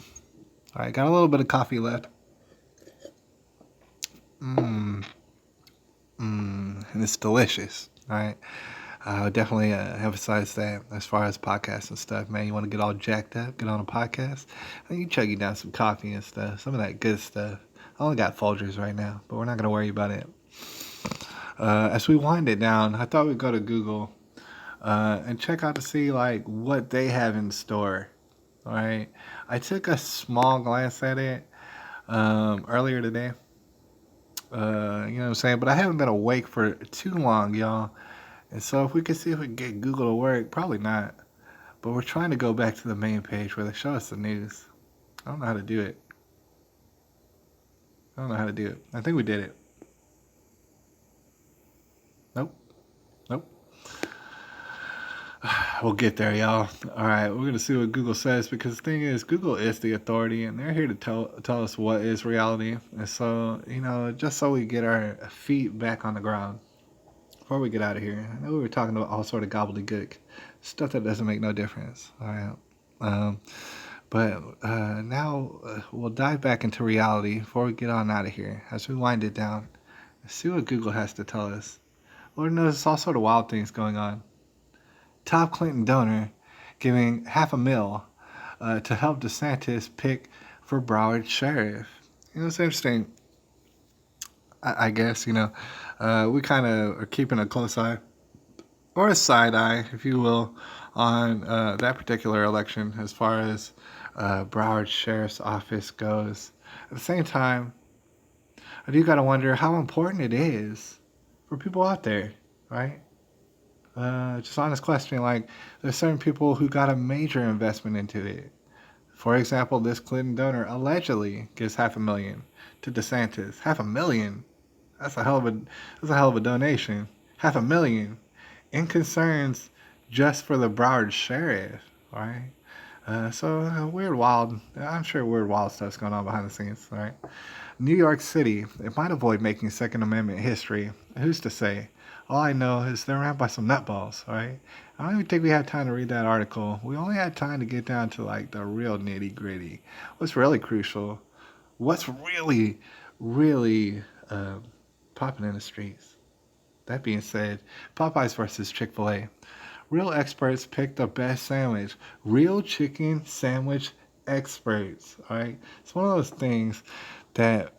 Speaker 1: All right, got a little bit of coffee left. And it's delicious. All right. I would definitely emphasize that as far as podcasts and stuff, man. You want to get all jacked up, get on a podcast, and you chug you down some coffee and stuff, some of that good stuff. I only got Folgers right now, but we're not going to worry about it. As we wind it down, I thought we'd go to Google and check out to see like what they have in store. All right. I took a small glance at it earlier today. You know what I'm saying? But I haven't been awake for too long, y'all. And so if we could see if we can get Google to work, probably not. But we're trying to go back to the main page where they show us the news. I don't know how to do it. I think we did it. Nope. Nope. We'll get there, y'all. All right, we're going to see what Google says because the thing is, Google is the authority and they're here to tell us what is reality. And so, you know, just so we get our feet back on the ground. Before we get out of here, I know we were talking about all sort of gobbledygook, stuff that doesn't make no difference. All right. But now we'll dive back into reality before we get on out of here. As we wind it down, see what Google has to tell us. Lord knows there's all sort of wild things going on. Top Clinton donor giving $500,000 to help DeSantis pick for Broward sheriff. You know, it's interesting. I guess, you know, we kind of are keeping a close eye, or a side eye, if you will, on that particular election as far as Broward Sheriff's Office goes. At the same time, I do got to wonder how important it is for people out there, right? Just honest question, like, there's certain people who got a major investment into it. For example, this Clinton donor allegedly gives $500,000 to DeSantis. $500,000? That's a hell of a donation. $500,000 in concerns just for the Broward sheriff, right? So weird, wild. I'm sure weird, wild stuff's going on behind the scenes, right? New York City, it might avoid making Second Amendment history. Who's to say? All I know is they're ran by some nutballs, right? I don't even think we had time to read that article. We only had time to get down to like the real nitty gritty. What's really crucial What's really popping in the streets? That being said, Popeyes versus Chick-fil-A. Real experts pick the best sandwich. Real chicken sandwich experts. All right, it's one of those things that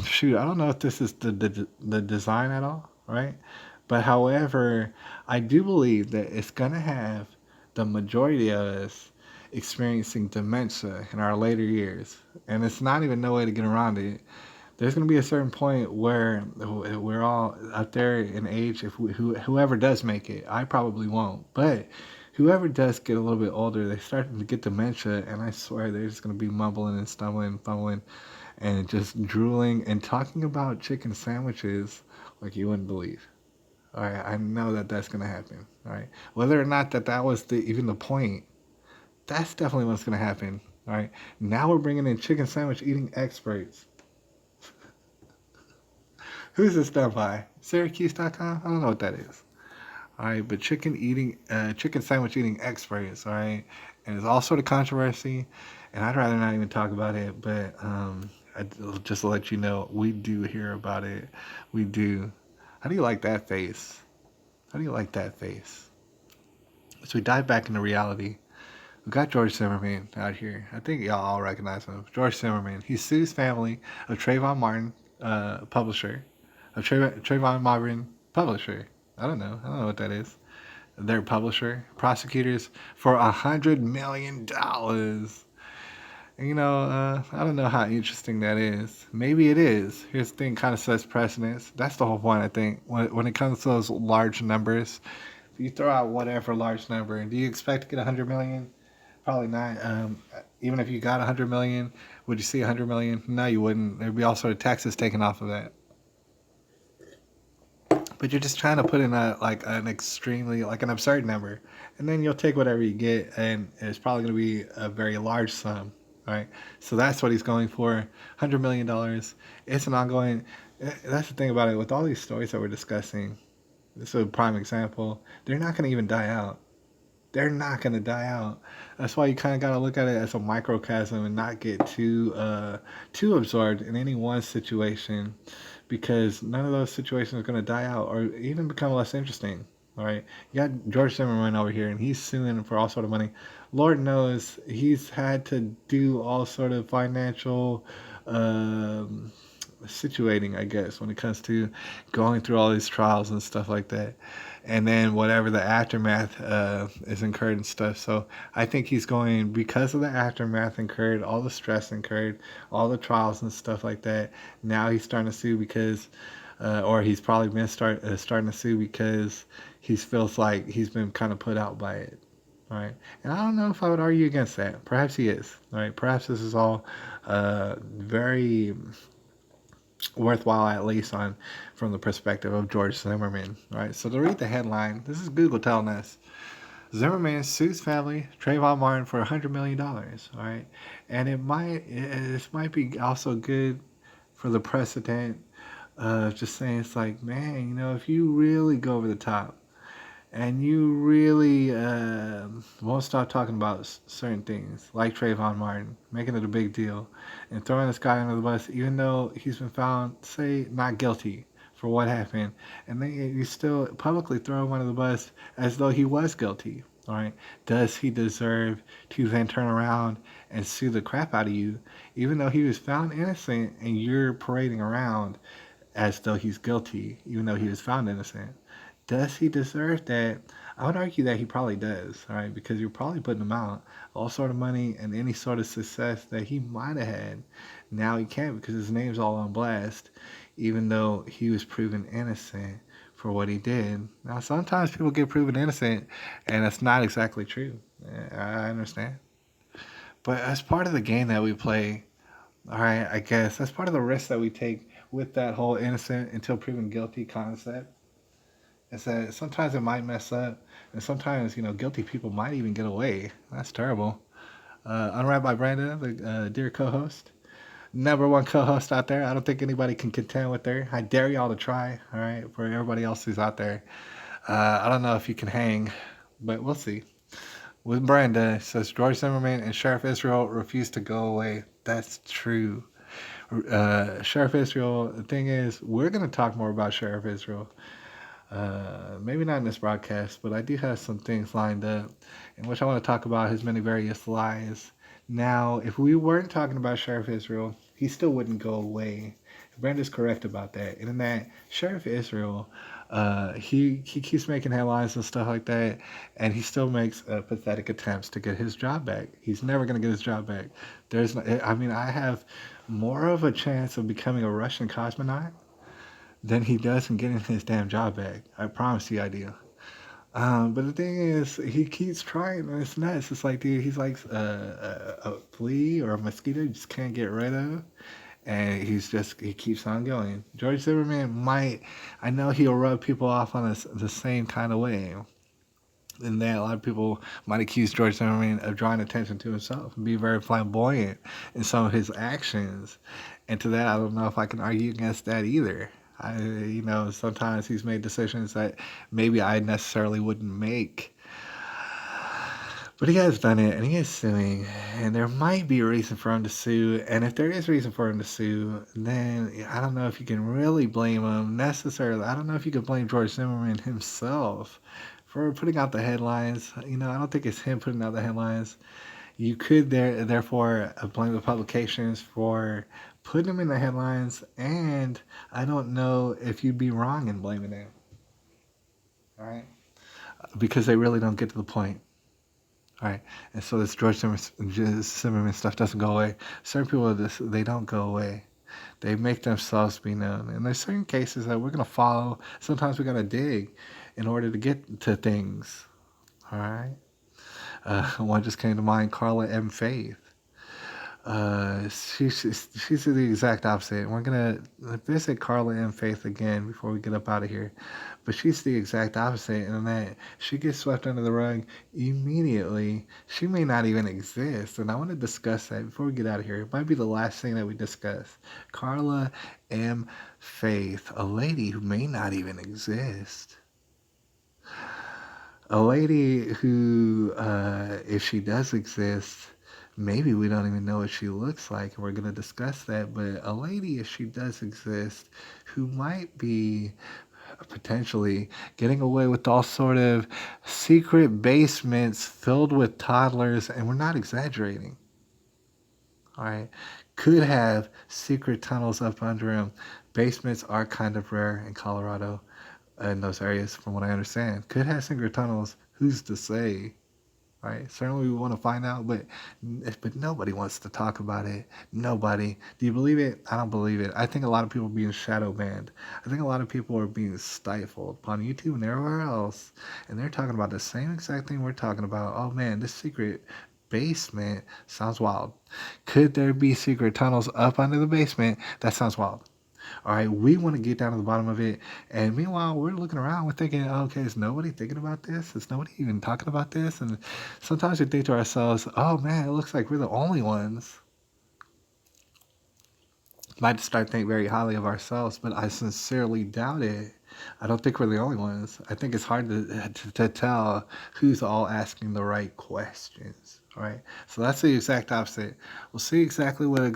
Speaker 1: shoot. I don't know if this is the design at all, right? But however, I do believe that it's gonna have the majority of us experiencing dementia in our later years, and it's not even no way to get around it. There's going to be a certain point where we're all up there in age. If whoever does make it, I probably won't, but whoever does get a little bit older, they start to get dementia, and I swear they're just going to be mumbling and stumbling and fumbling and just drooling and talking about chicken sandwiches like you wouldn't believe. All right, I know that that's going to happen. All right, whether or not that was even the point, that's definitely what's going to happen. All right, now we're bringing in chicken sandwich eating experts. Who's this done by? Syracuse.com? I don't know what that is. All right, but chicken sandwich eating experts. All right, and it's all sort of controversy, and I'd rather not even talk about it. But just to let you know, we do hear about it. We do. How do you like that face? How do you like that face? So we dive back into reality. We got George Zimmerman out here. I think y'all all recognize him. George Zimmerman. He sues family of Trayvon Martin, publisher, of Trayvon Martin, publisher. I don't know. I don't know what that is. Their publisher, prosecutors for $100 million. And, I don't know how interesting that is. Maybe it is. Here's the thing, kind of sets precedence. That's the whole point, I think. When it comes to those large numbers, if you throw out whatever large number, do you expect to get 100 million? Probably not. Even if you got 100 million, would you see 100 million? No, you wouldn't. There'd be all sort of taxes taken off of that. But you're just trying to put in an extremely like an absurd number, and then you'll take whatever you get, and it's probably going to be a very large sum, right? So that's what he's going for, $100 million. It's an ongoing. That's the thing about it with all these stories that we're discussing. This is a prime example. They're not going to even die out. They're not going to die out. That's why you kind of got to look at it as a microcosm and not get too absorbed in any one situation, because none of those situations are going to die out or even become less interesting. All right, you got George Zimmerman over here, and he's suing for all sort of money. Lord knows he's had to do all sort of financial situating, I guess, when it comes to going through all these trials and stuff like that. And then whatever the aftermath is incurred and stuff. So I think he's going, because of the aftermath incurred, all the stress incurred, all the trials and stuff like that. Now he's starting to sue because, or he's probably been starting to sue because he feels like he's been kind of put out by it. All right. And I don't know if I would argue against that. Perhaps he is. All right. Perhaps this is all very worthwhile, at least on from the perspective of George Zimmerman. Right. So to read the headline, this is Google telling us Zimmerman sues family Trayvon Martin for $100 million. All right, and this might be also good for the precedent of just saying, it's like, man, if you really go over the top and you really won't stop talking about certain things like Trayvon Martin, making it a big deal, and throwing this guy under the bus, even though he's been found, say, not guilty for what happened, and then you still publicly throw him under the bus as though he was guilty. All right, does he deserve to then turn around and sue the crap out of you, even though he was found innocent, and you're parading around as though he's guilty, even though he was found innocent? Does he deserve that? I would argue that he probably does, all right, because you're probably putting him out all sort of money and any sort of success that he might have had. Now he can't because his name's all on blast, even though he was proven innocent for what he did. Now, sometimes people get proven innocent, and that's not exactly true. I understand. But as part of the game that we play, all right, I guess that's part of the risk that we take with that whole innocent until proven guilty concept. Is that sometimes it might mess up, and sometimes guilty people might even get away. That's terrible. Unwrapped by Brenda, the dear co-host, number one co-host out there. I don't think anybody can contend with her. I dare y'all to try. All right, for everybody else who's out there. I don't know if you can hang, but we'll see. With Brenda, it says George Zimmerman and Sheriff Israel refuse to go away. That's true. Sheriff Israel, the thing is, we're going to talk more about Sheriff Israel. Maybe not in this broadcast, but I do have some things lined up in which I want to talk about his many various lies. Now, if we weren't talking about Sheriff Israel, he still wouldn't go away. Brenda's correct about that. And in that, Sheriff Israel, he keeps making headlines and stuff like that, and he still makes pathetic attempts to get his job back. He's never going to get his job back. I mean, I have more of a chance of becoming a Russian cosmonaut than he does in getting his damn job back. I promise you I do. But the thing is, he keeps trying, and it's nuts. It's like, dude, he's like a flea or a mosquito you just can't get rid of. And he keeps on going. George Zimmerman might, I know he'll rub people off on the same kind of way. And that a lot of people might accuse George Zimmerman of drawing attention to himself and be very flamboyant in some of his actions. And to that, I don't know if I can argue against that either. Sometimes he's made decisions that maybe I necessarily wouldn't make. But he has done it, and he is suing, and there might be a reason for him to sue. And if there is reason for him to sue, then I don't know if you can really blame him necessarily. I don't know if you could blame George Zimmerman himself for putting out the headlines. I don't think it's him putting out the headlines. You could therefore blame the publications for putting them in the headlines, and I don't know if you'd be wrong in blaming them. All right, because they really don't get to the point. All right, and so this George Zimmerman stuff doesn't go away. Certain people, they don't go away. They make themselves be known. And there's certain cases that we're going to follow. Sometimes we're going to dig in order to get to things. All right? One just came to mind, Carla M. Faith. She's the exact opposite. We're going to visit Carla M. Faith again before we get up out of here. But she's the exact opposite in that she gets swept under the rug immediately. She may not even exist. And I want to discuss that before we get out of here. It might be the last thing that we discuss. Carla M. Faith, a lady who may not even exist. A lady who, if she does exist, maybe we don't even know what she looks like, and we're going to discuss that. But a lady, if she does exist, who might be potentially getting away with all sort of secret basements filled with toddlers, and we're not exaggerating. All right, could have secret tunnels up under them. Basements are kind of rare in Colorado, in those areas, from what I understand. Could have secret tunnels. Who's to say? Right? Certainly we want to find out, but nobody wants to talk about it. Nobody. Do you believe it? I don't believe it. I think a lot of people are being shadow banned. I think a lot of people are being stifled on YouTube and everywhere else, and they're talking about the same exact thing we're talking about. Oh man, this secret basement sounds wild. Could there be secret tunnels up under the basement? That sounds wild. All right, we want to get down to the bottom of it. And meanwhile, we're looking around. We're thinking, okay, is nobody thinking about this? Is nobody even talking about this? And sometimes we think to ourselves, oh man, it looks like we're the only ones. Might start thinking very highly of ourselves, but I sincerely doubt it. I don't think we're the only ones. I think it's hard to tell who's all asking the right questions. All right, so that's the exact opposite. We'll see exactly what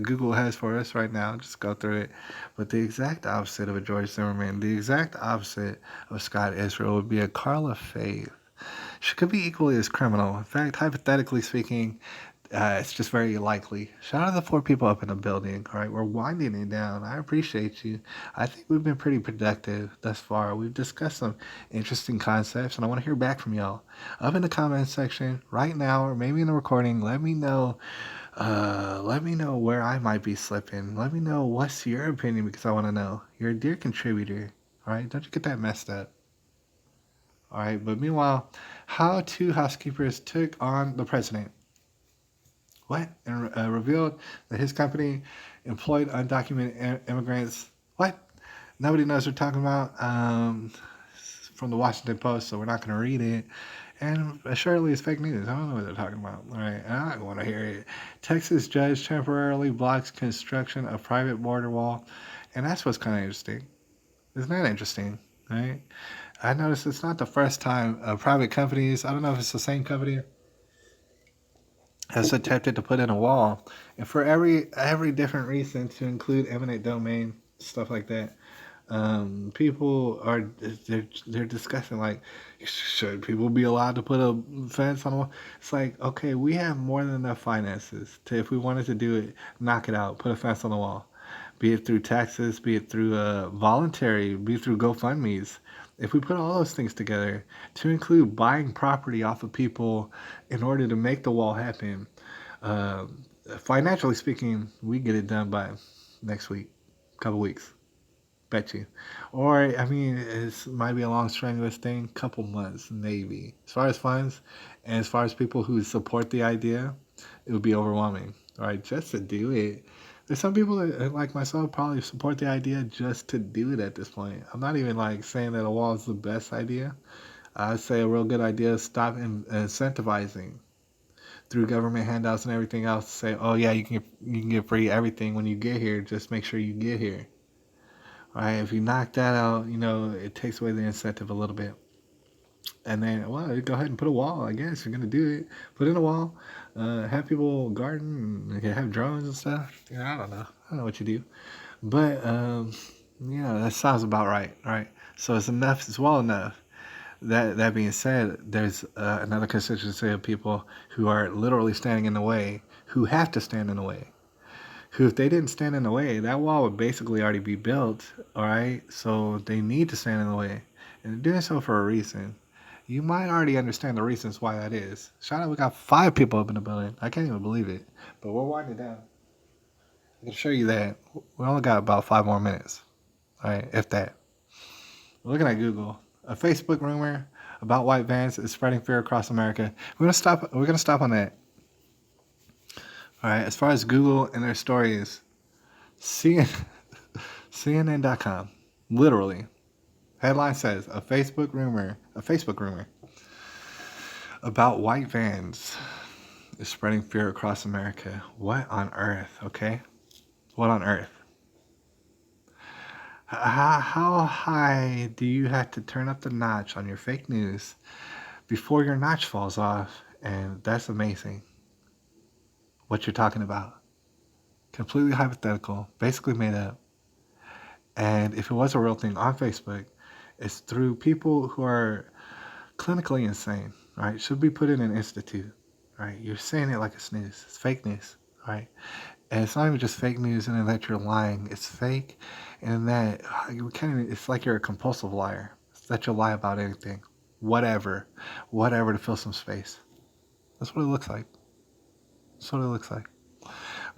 Speaker 1: Google has for us right now. Just go through it. But the exact opposite of a George Zimmerman, the exact opposite of Scott Israel would be a Carla Faith. She could be equally as criminal. In fact, hypothetically speaking, it's just very likely. Shout out to the 4 people up in the building. All right, we're winding it down. I appreciate you. I think we've been pretty productive thus far. We've discussed some interesting concepts, and I want to hear back from y'all. Up in the comments section right now, or maybe in the recording, let me know. Let me know where I might be slipping. Let me know what's your opinion, because I want to know. You're a dear contributor. All right, don't you get that messed up. All right, but meanwhile, how 2 housekeepers took on the president. What? And revealed that his company employed undocumented immigrants. What? Nobody knows what we're talking about. From the Washington Post, so we're not going to read it. And assuredly, it's fake news. I don't know what they're talking about. All right, I don't want to hear it. Texas judge temporarily blocks construction of private border wall, and that's what's kind of interesting. Isn't that interesting? Right? I noticed it's not the first time private companies. I don't know if it's the same company. has attempted to put in a wall, and for every different reason, to include eminent domain, stuff like that. People are they're discussing like, should people be allowed to put a fence on the wall? It's like, okay, we have more than enough finances to, if we wanted to do it, knock it out, put a fence on the wall, be it through taxes, be it through voluntary, be it through GoFundMe's. If we put all those things together, to include buying property off of people in order to make the wall happen, uh, financially speaking, we get it done by next week, couple weeks. Bet you. Or, I mean, it might be a long, strenuous thing, couple months, maybe. As far as funds and as far as people who support the idea, it would be overwhelming, right? Just to do it. There's some people that, like myself, probably support the idea just to do it at this point. I'm not even like saying that a wall is the best idea. I'd say a real good idea is stop incentivizing through government handouts and everything else to say, oh yeah, you can get free everything when you get here. Just make sure you get here. Right? If you knock that out, it takes away the incentive a little bit. And then, well, go ahead and put a wall, I guess. You're going to do it. Put in a wall. Have people garden. Have drones and stuff. I don't know. I don't know what you do. But, that sounds about right. Right? So it's enough. It's well enough. That being said, there's another constituency of people who are literally standing in the way, who have to stand in the way, who, if they didn't stand in the way, that wall would basically already be built, all right? So they need to stand in the way. And they're doing so for a reason. You might already understand the reasons why that is. Shout out, we got 5 people up in the building. I can't even believe it. But we're winding down. I can show you that. We only got about 5 more minutes, all right? If that. We're looking at Google. A Facebook rumor about white vans is spreading fear across America. We're gonna stop on that. All right, as far as Google and their stories, CNN.com, literally, headline says a Facebook rumor about white vans is spreading fear across America. What on earth? Okay, what on earth? How high do you have to turn up the notch on your fake news before your notch falls off? And that's amazing. What you're talking about. Completely hypothetical, basically made up. And if it was a real thing on Facebook, it's through people who are clinically insane, right? Should be put in an institute, right? You're saying it like it's news. It's fake news, right? And it's not even just fake news in that you're lying. It's fake in that it's like you're a compulsive liar. It's that you'll lie about anything, whatever to fill some space. That's what it looks like. That's what it looks like.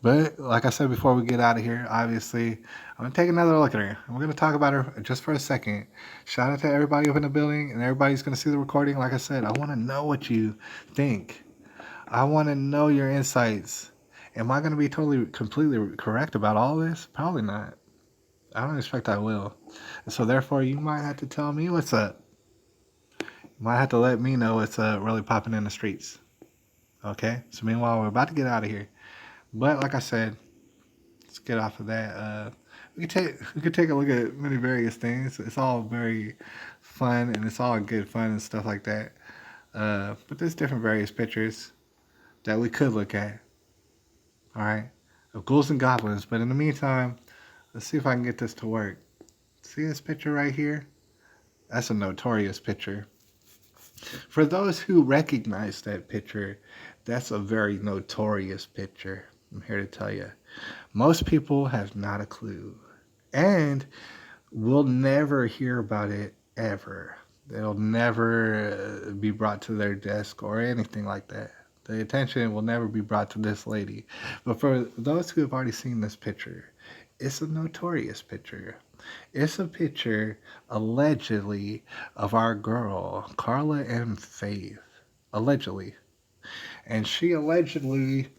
Speaker 1: But like I said before we get out of here, obviously, I'm going to take another look at her. And we're going to talk about her just for a second. Shout out to everybody up in the building, and everybody's going to see the recording. Like I said, I want to know what you think. I want to know your insights. Am I going to be completely correct about all this? Probably not. I don't expect I will. And so therefore, you might have to tell me what's up. You might have to let me know what's really popping in the streets. Okay? So meanwhile, we're about to get out of here. But like I said, let's get off of that. We could take a look at many various things. It's all very fun, and it's all good fun and stuff like that. But there's different various pictures that we could look at. All right, of ghouls and goblins. But in the meantime, let's see if I can get this to work. See this picture right here? That's a notorious picture. For those who recognize that picture, that's a very notorious picture. I'm here to tell you. Most people have not a clue. And will never hear about it ever. They'll never be brought to their desk or anything like that. The attention will never be brought to this lady. But for those who have already seen this picture, it's a notorious picture. It's a picture, allegedly, of our girl, Carla and Faith. Allegedly. And she allegedly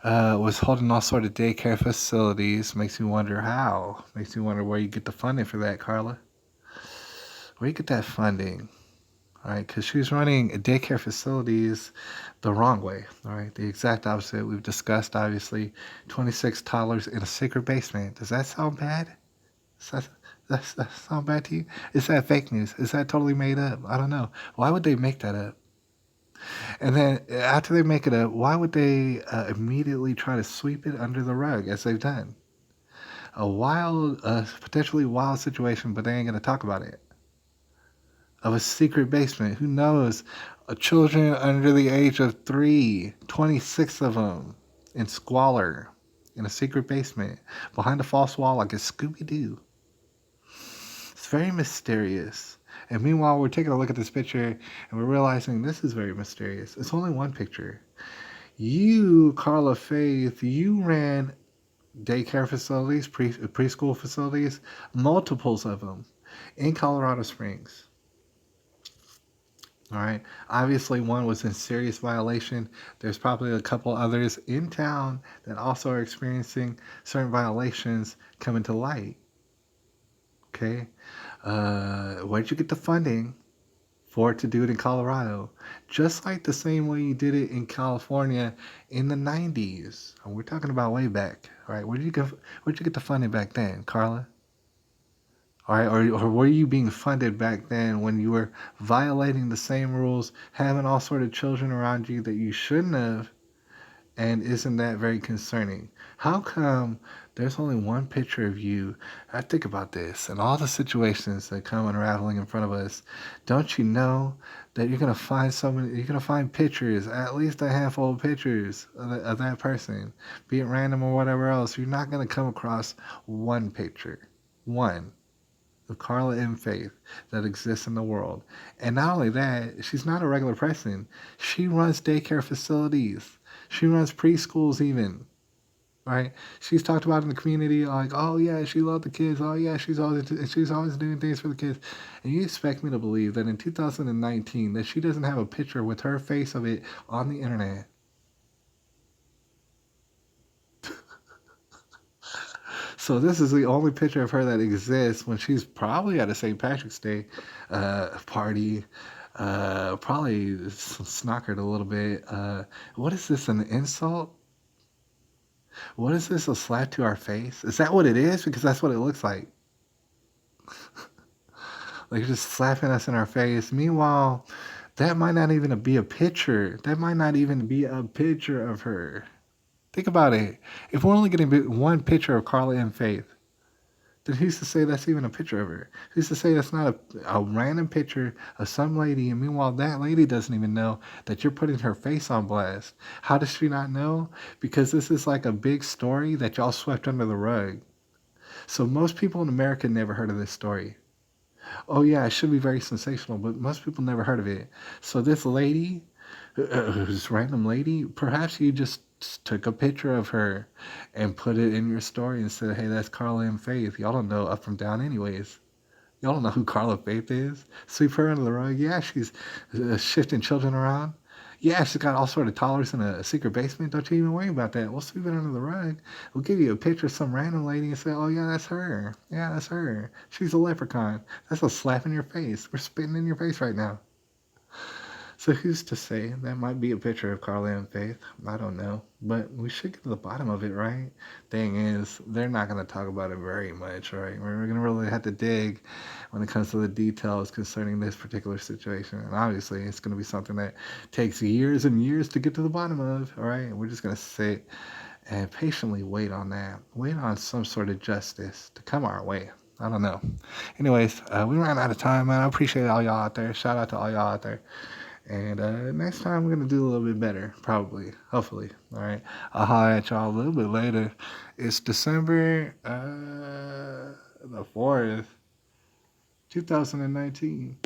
Speaker 1: was holding all sort of daycare facilities. Makes me wonder how. Makes me wonder where you get the funding for that, Carla. Where you get that funding? All right, because she was running daycare facilities the wrong way. All right, the exact opposite. We've discussed, obviously, 26 toddlers in a secret basement. Does that sound bad? Does that sound bad to you? Is that fake news? Is that totally made up? I don't know. Why would they make that up? And then after they make it up, why would they immediately try to sweep it under the rug as they've done? A wild, potentially wild situation, but they ain't gonna talk about it. Of a secret basement. Who knows? Children under the age of 3, 26 of them, in squalor, in a secret basement, behind a false wall like a Scooby Doo. It's very mysterious. And meanwhile, we're taking a look at this picture and we're realizing this is very mysterious. It's only one picture. You, Carla Faith, you ran daycare facilities, preschool facilities, multiples of them in Colorado Springs. All right. Obviously, one was in serious violation. There's probably a couple others in town that also are experiencing certain violations coming to light. Okay. Where'd you get the funding for it to do it in Colorado? Just like the same way you did it in California in the 90s. And we're talking about way back. All right. Where'd you get the funding back then, Carla? All right, or were you being funded back then when you were violating the same rules, having all sort of children around you that you shouldn't have? And isn't that very concerning? How come there's only one picture of you? I think about this and all the situations that come unraveling in front of us. Don't you know that you're gonna find you're gonna find pictures, at least a handful of pictures of that person, be it random or whatever else. You're not gonna come across one picture, one of Carla M. Faith that exists in the world. And not only that, she's not a regular person. She runs daycare facilities. She runs preschools even. Right? She's talked about in the community like, oh yeah, she loved the kids. Oh yeah, she's always doing things for the kids. And you expect me to believe that in 2019 that she doesn't have a picture with her face of it on the internet? So this is the only picture of her that exists when she's probably at a St. Patrick's Day party. Probably snockered a little bit. What is this, an insult? What is this, a slap to our face? Is that what it is? Because that's what it looks like. Like you're just slapping us in our face. Meanwhile, that might not even be a picture. That might not even be a picture of her. Think about it. If we're only getting one picture of Carla and Faith, then who's to say that's even a picture of her? Who's to say that's not a random picture of some lady, and meanwhile that lady doesn't even know that you're putting her face on blast? How does she not know? Because this is like a big story that y'all swept under the rug. So most people in America never heard of this story. Oh yeah, it should be very sensational, but most people never heard of it. So this lady, this random lady, perhaps you just took a picture of her and put it in your story and said, hey, that's Carla and Faith. Y'all don't know up from down anyways. Y'all don't know who Carla Faith is. Sweep her under the rug. Yeah, she's shifting children around. Yeah, she's got all sort of toddlers in a secret basement. Don't you even worry about that. We'll sweep it under the rug. We'll give you a picture of some random lady and say, oh, yeah, that's her. Yeah, that's her. She's a leprechaun. That's a slap in your face. We're spitting in your face right now. So who's to say that might be a picture of Carla and Faith? I don't know. But we should get to the bottom of it, right? Thing is, they're not going to talk about it very much, right? We're going to really have to dig when it comes to the details concerning this particular situation. And obviously, it's going to be something that takes years and years to get to the bottom of, all right? We're just going to sit and patiently wait on that. Wait on some sort of justice to come our way. I don't know. Anyways, we ran out of time, man. I appreciate all y'all out there. Shout out to all y'all out there. And next time we're going to do a little bit better, probably, hopefully. All right. I'll holler at y'all a little bit later. It's December the 4th, 2019.